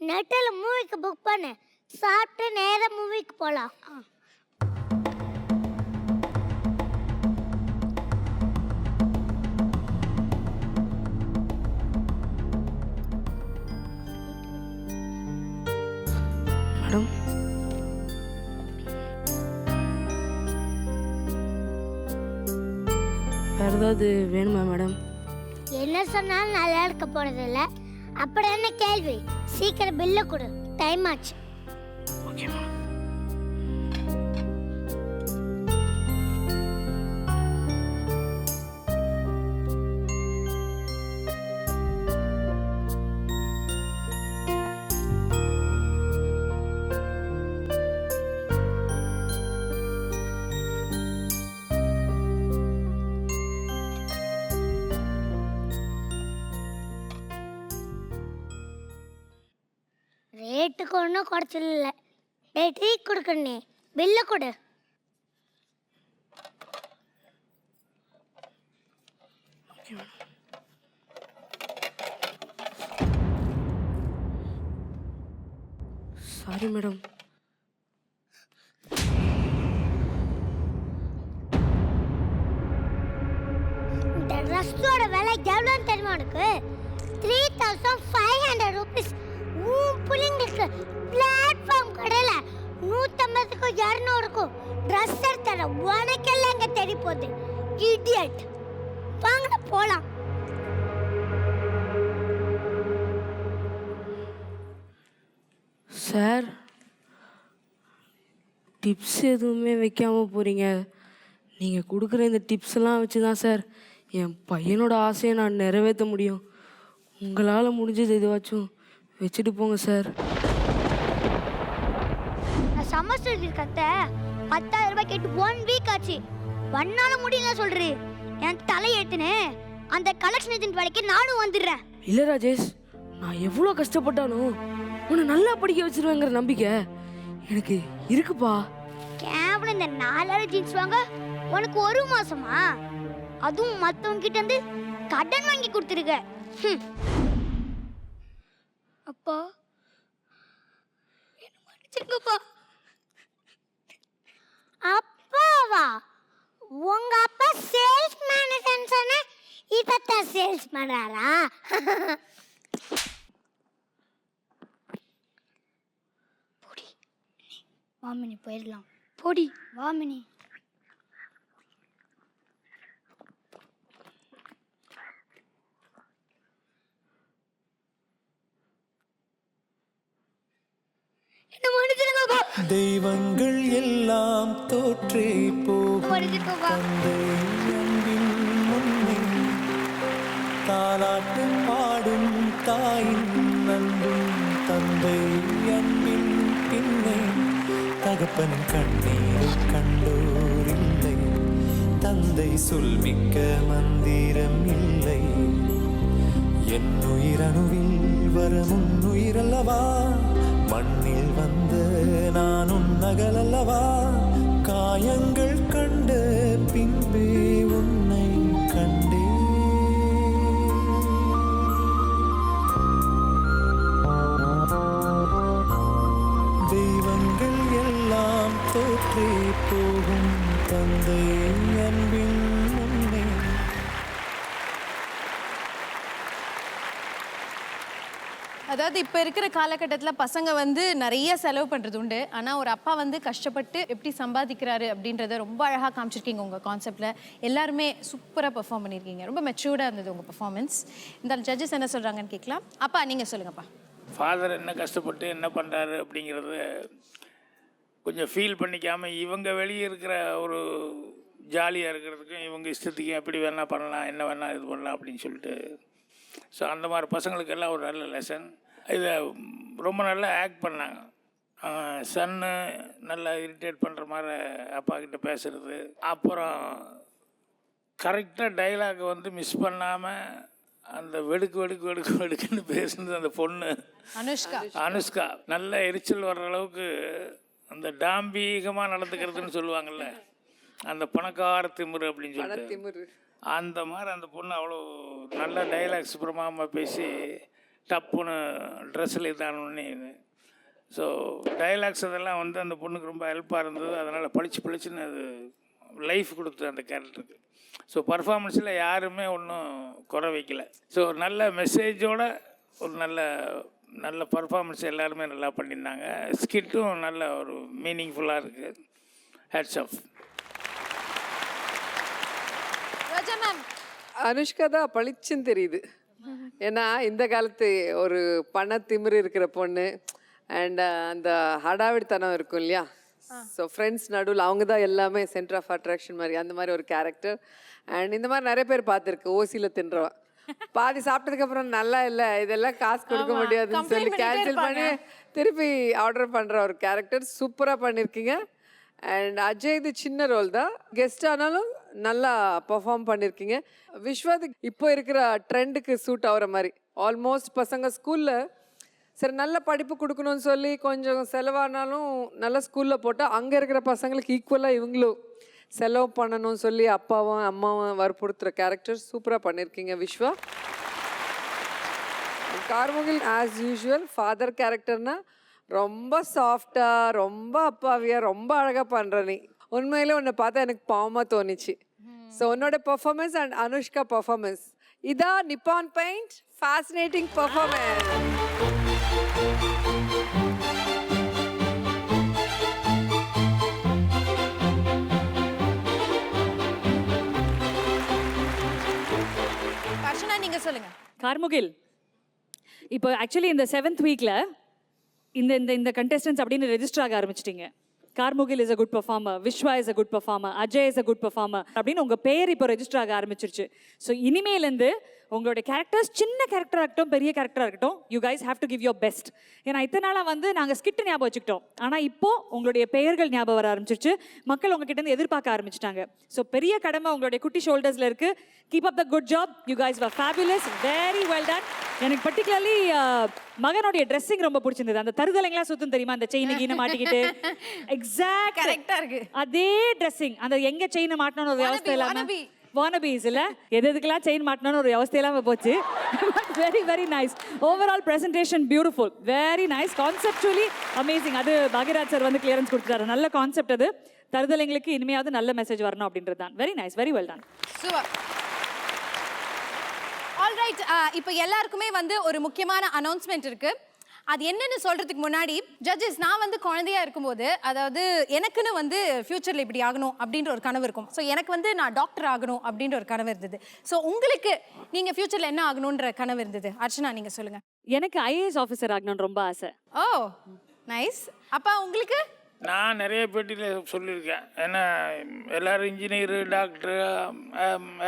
நெட்டில் மூவிக்கு புக் பண்ணு, சாப்பிட்டு நேராக மூவிக்கு போகலாம். மேடம், வேறு ஏதாவது வேணுமா மேடம்? என்ன சொன்னாலும் நல்லா இருக்க போறதில்ல. அப்படி என்ன கேள்வி? சீக்கிரம் பில்ல கொடு, டைம் ஆச்சு. Okay madam. ரேட்டுக்கு ஒன்றும் குறைச்சல் இல்லை. டேய் டீ கொடுக்கணே, பில்ல கொடு. Sorry madam. இந்த ட்ரெஸ்ஸோட விலை எவ்வளோன்னு தெரியுமா உனக்கு? 3500 rupees. பிள்ளைங்களுக்கு பிளாட்ஃபார்ம் கடையில் 150க்கும் 200க்கும் ட்ரெஸ் எடுத்துற உனக்கெல்லாம் எங்கே தெரிய போகுது இடியட். வாங்க போகலாம். சார், டிப்ஸ் எதுவுமே வைக்காமல் போகிறீங்க. நீங்கள் கொடுக்குற இந்த டிப்ஸ் எல்லாம் வச்சு தான் சார் என் பையனோட ஆசையை நான் நிறைவேற்ற முடியும். உங்களால் முடிஞ்சது எதுவாச்சும் வச்சுட்டு போங்க சார். நான் சமஸ்டர் கத்த 10,000 ரூபாய் கேட்டு 1 வீக் ஆச்சு. பண்ணால முடியல சொல்றே. என் தலையெழுத்துனே அந்த கலெக்ஷன் ஏஜென்ட் வேலைக்கு நானும் வந்துடுறேன். இல்லை ராஜேஷ், நான் எவ்வளோ கஷ்டப்பட்டாலும் உன்னை நல்லா படிக்க வச்சிருவேங்கிற நம்பிக்கை எனக்கு இருக்குப்பா. கேவலம் இந்த 4000 ஜீன்ஸ் வாங்க உனக்கு 1 மாசமா? அதுவும் மற்றவங்க கிட்ட இருந்து கடன் வாங்கி கொடுத்துருக்க. அப்பா என்ன மன்னிச்சுங்கப்பா. அப்பாவா? உங்க அப்பா சேல்ஸ் மேனேஜர் சொன்ன இப்பதான் சேல்ஸ் பண்ணாரா? போடி வாமினி, போயிடலாம். போடி வாமினி. தெய்வங்கள் எல்லாம் தோற்றே போகும் தந்தை அன்பின் முன்னே தாலாட்டு பாடும் தாயின் அன்பும் தந்தை அன்பின் பின்னே தகப்பனின் கண்ணீரை கண்டோர் இல்லை, தந்தை சொல்மிக்க மந்திரம் இல்லை. என் உயிரணுவில் வரும் உயிரல்லவா, மண்ணில் வந்த நான் உன்னகலல்லவா, காயங்கள் கண்ட பின்பே உன்னை கண்டே. தெய்வங்கள் எல்லாம் தோற்றே போகும் தந்தை அன்பின் முன்னே. அதாவது இப்போ இருக்கிற காலகட்டத்தில் பசங்க வந்து நிறைய செலவு பண்ணுறது உண்டு. ஆனால் ஒரு அப்பா வந்து கஷ்டப்பட்டு எப்படி சம்பாதிக்கிறாரு அப்படின்றத ரொம்ப அழகாக காமிச்சிருக்கீங்க உங்கள் கான்செப்டில். எல்லாருமே சூப்பராக பெர்ஃபார்ம் பண்ணியிருக்கீங்க. ரொம்ப மெச்சூர்டாக இருந்தது உங்கள் பெர்ஃபார்மன்ஸ். இந்த ஜட்ஜஸ் என்ன சொல்கிறாங்கன்னு கேட்கலாம். அப்பா நீங்கள் சொல்லுங்கப்பா. ஃபாதர் என்ன கஷ்டப்பட்டு என்ன பண்ணுறாரு அப்படிங்கிறது கொஞ்சம் ஃபீல் பண்ணிக்காமல் இவங்க வெளியே இருக்கிற ஒரு ஜாலியாக இருக்கிறதுக்கும் இவங்க இஷ்டத்துக்கும் எப்படி வேணால் பண்ணலாம், என்ன வேணால் இது பண்ணலாம் அப்படின்னு சொல்லிட்டு. ஸோ அந்த மாதிரி பசங்களுக்கெல்லாம் ஒரு நல்ல லெசன். இதை ரொம்ப நல்லா ஆக்ட் பண்ணாங்க. சன்னு நல்லா இரிட்டேட் பண்ணுற மாதிரி அப்பா கிட்ட பேசுகிறது, அப்புறம் கரெக்டாக டைலாக் வந்து மிஸ் பண்ணாமல் அந்த வெடுக்கு வெடுக்கு வெடுக்கு வெடுக்குன்னு பேசுனது அந்த பொண்ணு அனுஷ்கா நல்ல எரிச்சல் வர்ற அளவுக்கு அந்த டாம்பீகமாக நடந்துக்கிறதுன்னு சொல்லுவாங்கள்ல, அந்த பணக்கார திமிரு அப்படின்னு சொல்லிட்டு அந்த மாதிரி அந்த பொண்ணு அவ்வளோ நல்ல டைலாக்ஸ் பிரமாமல் பேசி டப்புன்னு ட்ரெஸ்ஸில் இதானே. ஸோ டைலாக்ஸ் அதெல்லாம் வந்து அந்த பொண்ணுக்கு ரொம்ப ஹெல்ப்பாக இருந்தது. அதனால் பளிச்சுன்னு அது லைஃப் கொடுத்து அந்த கேரக்டருக்கு. ஸோ பர்ஃபார்மன்ஸில் யாருமே ஒன்றும் குறை வைக்கல. ஸோ நல்ல மெசேஜோட ஒரு நல்ல பர்ஃபார்மன்ஸ் எல்லாருமே நல்லா பண்ணியிருந்தாங்க. ஸ்கிட்டும் நல்ல ஒரு மீனிங்ஃபுல்லாக இருக்குது. Hats off. Roja ma'am. Anushka தான் பளிச்சுன்னு தெரியுது. ஏன்னா இந்த காலத்து ஒரு திமிரு இருக்கிற பொண்ணு அண்ட் அந்த ஹடாவிடித்தனம் இருக்கும் இல்லையா. ஸோ ஃப்ரெண்ட்ஸ் நடுவில் அவங்க தான் எல்லாமே சென்டர் ஆஃப் அட்ராக்ஷன் மாதிரி, அந்த மாதிரி ஒரு கேரக்டர். அண்ட் இந்த மாதிரி நிறைய பேர் பார்த்துருக்கு. ஓசியில் தின்றவன் பாதி சாப்பிட்டதுக்கப்புறம் நல்லா இல்லை, இதெல்லாம் காசு கொடுக்க முடியாதுன்னு சொல்லி கேன்சல் பண்ணி திருப்பி ஆர்டர் பண்ணுற ஒரு கேரக்டர் சூப்பராக பண்ணியிருக்கீங்க. அண்ட் அஜய் இது சின்ன ரோல் தான், கெஸ்ட் ஆனாலும் நல்லா பர்ஃபார்ம் பண்ணியிருக்கீங்க. விஸ்வாதுக்கு இப்போ இருக்கிற ட்ரெண்டுக்கு சூட் ஆகிற மாதிரி ஆல்மோஸ்ட் பசங்க ஸ்கூலில் சரி நல்ல படிப்பு கொடுக்கணும்னு சொல்லி கொஞ்சம் செலவானாலும் நல்ல ஸ்கூலில் போட்டால் அங்கே இருக்கிற பசங்களுக்கு ஈக்குவலாக இவங்களும் செலவு பண்ணணும்னு சொல்லி அப்பாவும் அம்மாவும் வற்புறுத்துகிற கேரக்டர் சூப்பராக பண்ணியிருக்கீங்க விஸ்வா. கார்முகில் ஆஸ் யூஷுவல் ஃபாதர் கேரக்டர்னா ரொம்ப சாஃப்டாக, ரொம்ப அப்பாவியாக, ரொம்ப அழகாக பண்ணுற நீ. உண்மையிலே உன்னை பார்த்தா எனக்கு பாவமாக தோணுச்சு. ஸோ உன்னோட பர்ஃபார்மன்ஸ் அண்ட் அனுஷ்கா பர்ஃபார்மன்ஸ் இதான் Nippon paint fascinating performance. Archana நீங்க சொல்லுங்க. கார்முகில், இப்போ ஆக்சுவலி இந்த 7th வீக்கில் இந்த கண்டெஸ்டன்ஸ் அப்படின்னு ரெஜிஸ்டர் ஆக ஆரம்பிச்சிட்டிங்க. Karmugil is a good performer, Vishwa is a good performer, Ajay is a good performer அப்படின்னு உங்கள் பேர் இப்போ ரெஜிஸ்டர் ஆக ஆரம்பிச்சிருச்சு. ஸோ இனிமேலேருந்து உங்களோட கேரக்டர்ஸ் சின்ன கேரக்டராக இருக்கட்டும் பெரிய கேரக்டராக இருக்கட்டும், you guys have to give your best. ஏன்னா இத்தனை நாளாக வந்து நாங்கள் ஸ்கிட் ஞாபகம் வச்சுக்கிட்டோம், ஆனால் இப்போது உங்களுடைய பெயர்கள் ஞாபகம் வர ஆரம்பிச்சிருச்சு, மக்கள் உங்ககிட்ட எதிர்பார்க்க ஆரம்பிச்சிட்டாங்க. ஸோ பெரிய கடமை உங்களுடைய குட்டி ஷோல்டர்ஸில் இருக்குது. Keep up the good job, you guys were fabulous, very well done. எனக்கு பர்டிகுலர்லி மகனுடைய ட்ரெஸ்ஸிங் ரொம்ப பிடிச்சிருந்தது. அந்த தருதலைங்களாம் சுற்றும் தெரியுமா, அந்த செயினை கீனை மாட்டிக்கிட்டு எக்ஸாக்ட் கரெக்டா இருக்கு. அதே ட்ரெஸ்ஸிங், அந்த எங்கே செயினை மாட்டணும்னு ஒரு வியவஸ்தை இல்லாமல் வானபீஸ் இல்லை எதுக்கெல்லாம் செயின் மாட்டணும்னு ஒரு வியவஸ்தையெல்லாம் போச்சு. Very very nice. Overall presentation beautiful, very nice, conceptually amazing. அது பாக்யராஜ் சார் வந்து கிளியரன்ஸ் கொடுத்துட்டாரு. நல்ல கான்செப்ட் அது. தருதலைங்களுக்கு இனிமையாவது நல்ல மெசேஜ் வரணும் அப்படின்றது தான். Very nice, very well ton. Super. Alright, இப்போ எல்லாருக்குமே வந்து ஒரு முக்கியமான அனௌன்ஸ்மெண்ட் இருக்கு. அது என்னன்னு சொல்றதுக்கு முன்னாடி ஜட்ஜஸ், நான் வந்து குழந்தையா இருக்கும்போது, அதாவது எனக்குன்னு வந்து ஃபியூச்சர்ல இப்படி ஆகணும் அப்படின்ற ஒரு கனவு இருக்கும். ஸோ எனக்கு வந்து நான் டாக்டர் ஆகணும் அப்படின்ற ஒரு கனவு இருந்தது. ஸோ உங்களுக்கு நீங்க ஃபியூச்சர்ல என்ன ஆகணுன்ற கனவு இருந்தது? அர்ச்சனா நீங்க சொல்லுங்க. எனக்கு ஐஏஎஸ் ஆஃபீஸர் ஆகணும்னு ரொம்ப ஆசை. ஓ நைஸ். அப்பா உங்களுக்கு? நான் நிறைய பேட்டியில் சொல்லியிருக்கேன். ஏன்னா எல்லோரும் இன்ஜினியரு, டாக்டரு,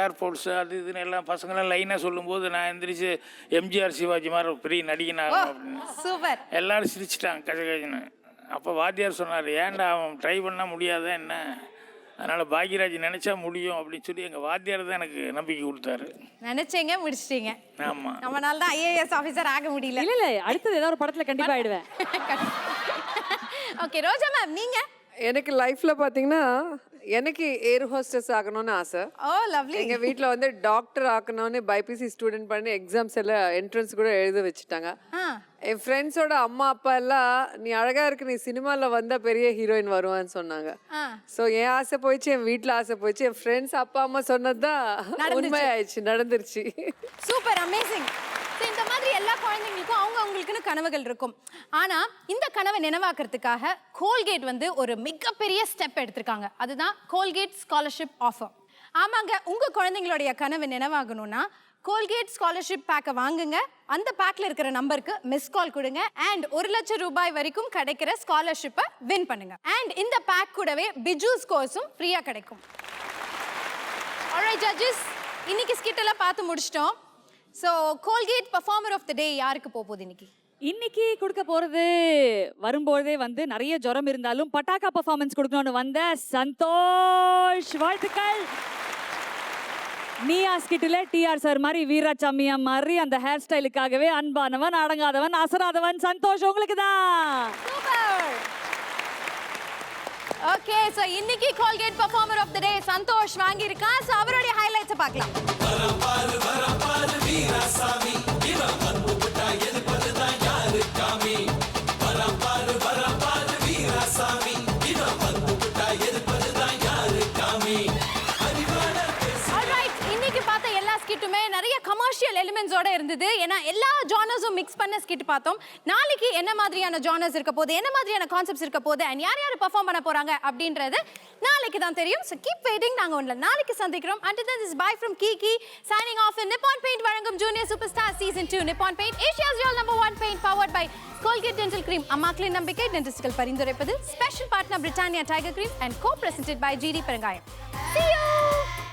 ஏர்ஃபோர்ஸு அது இதுன்னு எல்லாம் பசங்களாம் லைனாக சொல்லும்போது நான் எந்திரிச்சு எம்ஜிஆர் சிவாஜி மாதிரி ஒரு பெரிய நடிகனாகும் அப்படின்னு சூப்பர். எல்லோரும் சிரிச்சிட்டாங்க கஜகஜன்னு. அப்போ வாத்தியார் சொன்னார், ஏன்டா அவன் ட்ரை பண்ணால் முடியாத என்ன, அதனால் பாக்யராஜ் நினச்சா முடியும் அப்படின்னு சொல்லி எங்கள் வாத்தியார் தான் எனக்கு நம்பிக்கை கொடுத்தாரு. நினைச்சீங்க, முடிச்சிட்டீங்க. ஆமாம், நம்மளால தான் ஐஏஎஸ் ஆஃபீஸர் ஆக முடியல. இல்லை இல்லை, அடுத்தது ஏதாவது ஒரு படத்தில் கண்டிப்பாக ஆயிடுவேன். ஓகே ரோஜா மேம் நீங்க? எனக்கு லைஃப்பில் பார்த்தீங்கன்னா எனக்கு ஏர் ஹோஸ்டஸ் ஆகணும்னு ஆசை. ஓ லவ்லி. எங்கள் வீட்டில் வந்து டாக்டர் ஆக்கணும்னு பைபிசி ஸ்டூடெண்ட் பண்ணி எக்ஸாம்ஸ் எல்லாம் என்ட்ரன்ஸ் கூட எழுத வச்சுட்டாங்க. என் ஃப்ரெண்ட்ஸோட அம்மா அப்பா எல்லாம் நீ அழகாக இருக்கு, நீ சினிமாவில் வந்தால் பெரிய ஹீரோயின் வருவான்னு சொன்னாங்க. ஸோ என் ஆசை போயிடுச்சு, என் வீட்டில் ஆசை போயிடுச்சு, என் ஃப்ரெண்ட்ஸ் அப்பா அம்மா சொன்னது தான் உண்மையாயிடுச்சு, நடந்துருச்சு. Super, amazing. இந்த மாதிரி எல்லா குழந்தைங்களுக்கும் அவங்களுக்குன்னு கனவுகள் இருக்கும். ஆனா இந்த கனவை நினைவாக்குறதுக்காக கோல்கேட் வந்து ஒரு மிகப்பெரிய ஸ்டெப் எடுத்திருக்காங்க. அதுதான் கோல்கேட் ஸ்காலர்ஷிப் ஆஃபர். ஆமாங்க, உங்க குழந்தைங்களுடைய கனவு நினைவாகணும்னா கோல்கேட் ஸ்காலர்ஷிப் பேக்கை வாங்குங்க. அந்த பேக்ல இருக்கிற நம்பருக்கு மிஸ் கால் கொடுங்க அண்ட் 1 லட்சம் ரூபாய் வரைக்கும் கிடைக்கிற ஸ்காலர்ஷிப்பை வின் பண்ணுங்க. அண்ட் இந்த பேக் கூடவே பிஜு ஸ்கோர்ஸும் ஃப்ரீயா கிடைக்கும். ஆல்ரைட் ஜட்ஜஸ், இன்னைக்கு ஸ்கிட் எல்லாம் பார்த்து முடிச்சிட்டோம். So Colgate performer of the day யாருக்கு போகுது இன்னைக்கு? இன்னைக்கு கொடுக்க போறது வரும்போதே வந்து நிறைய ஜுரம் இருந்தாலும் பட்டாக்கா பர்ஃபார்மன்ஸ் கொடுக்கணும்னு வந்த சந்தோஷ். வாழ்த்துக்கள். நீயா ஸ்கிட்டில் டிஆர் சார் மாதிரி வீராசாமியா மாதிரி அந்த ஹேர் ஸ்டைலுக்காகவே அன்பானவன், அடங்காதவன், அசராதவன் சந்தோஷ் உங்களுக்கு தான். சூப்பர். ஓகே, சோ இன்னைக்கு கோல்கேட் பர்ஃபார்மர் ஆஃப் தி டே சந்தோஷ் வாங்கி இருக்கான். சோ அவருடைய ஹைலைட்ஸ் பார்க்கலாம். இன்னைக்கு பார்த்த எல்லா ஸ்கிட்டுமே நிறைய கமர்ஷியல் சோஷியல் எலிமெண்ட்ஸோட இருந்தது. ஏன்னா எல்லா ஜானர்ஸும் மிக்ஸ் பண்ண ஸ்கிட் பார்த்தோம். நாளைக்கு என்ன மாதிரியான ஜானர்ஸ் இருக்க போகுது, என்ன மாதிரியான கான்செப்ட்ஸ் இருக்க போகுது, அண்ட் யார் யார் பெர்ஃபார்ம் பண்ண போறாங்க அப்படின்றது நாளைக்கு தான் தெரியும். So keep waiting. நாங்கள் உங்களை நாளைக்கு சந்திக்கிறோம். Until then, this is bye from Kiki signing off in Nippon Paint வழங்கும் Junior Superstar Season 2. Nippon Paint, Asia's real #1 paint, powered by Colgate Dental Cream. அம்மாக்களின் நம்பிக்கை, டென்டிஸ்ட்கள் பரிந்துரைப்பது. Special partner Britannia Tiger Cream and co-presented by GD Parangayam. See you.